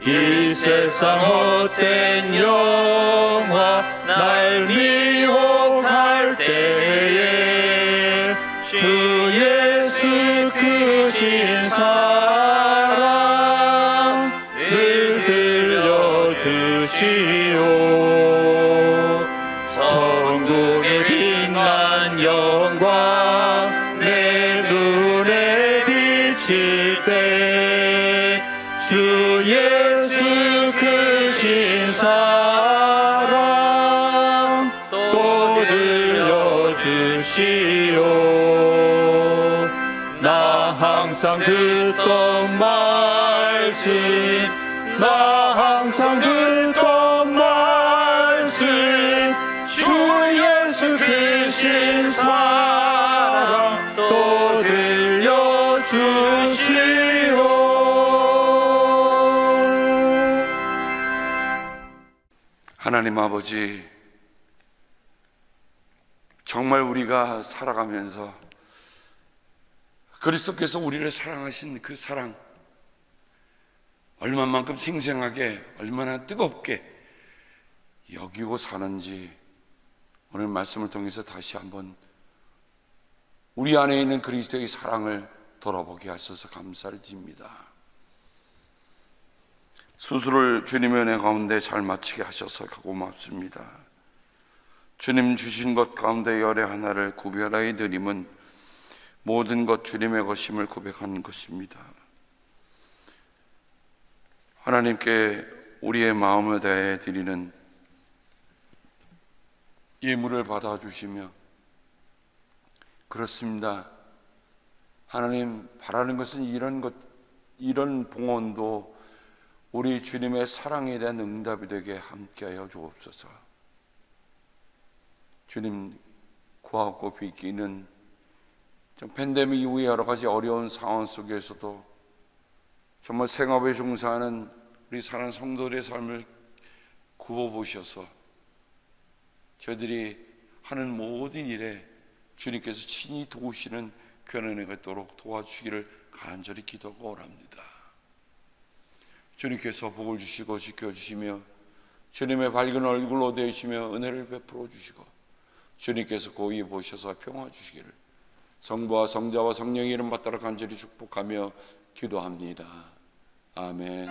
이 세상 헛된 영화 날 미혹할 때에 주 예수 크신 사랑 늘 들려주시오. 천국의 빛난 영광 내 눈에 비칠 때 주 예수 크신 사랑 또 들려주시오. 나 항상 듣던 말씀, 나 항상 듣던 말씀, 주 예수 크신 사랑 또 들려주시오. 하나님 아버지, 정말 우리가 살아가면서 그리스도께서 우리를 사랑하신 그 사랑, 얼마만큼 생생하게, 얼마나 뜨겁게 여기고 사는지 오늘 말씀을 통해서 다시 한번 우리 안에 있는 그리스도의 사랑을 돌아보게 하셔서 감사를 드립니다. 수술을 주님의 은혜 가운데 잘 마치게 하셔서 고맙습니다. 주님 주신 것 가운데 열의 하나를 구별하여 드림은 모든 것 주님의 것임을 고백하는 것입니다. 하나님께 우리의 마음을 다해 드리는 예물을 받아주시며, 그렇습니다, 하나님 바라는 것은 이런 봉헌도 우리 주님의 사랑에 대한 응답이 되게 함께하여 주옵소서. 주님, 구하고 비기는 팬데믹 이후에 여러 가지 어려운 상황 속에서도 정말 생업에 종사하는 우리 사랑하는 성도들의 삶을 굽어보셔서 저희들이 하는 모든 일에 주님께서 친히 도우시는 귀한 은혜가 있도록 도와주시기를 간절히 기도하고 원합니다. 주님께서 복을 주시고 지켜주시며 주님의 밝은 얼굴로 되시며 은혜를 베풀어 주시고 주님께서 고이 보셔서 평화 주시기를 성부와 성자와 성령의 이름 받들어 간절히 축복하며 기도합니다. 아멘.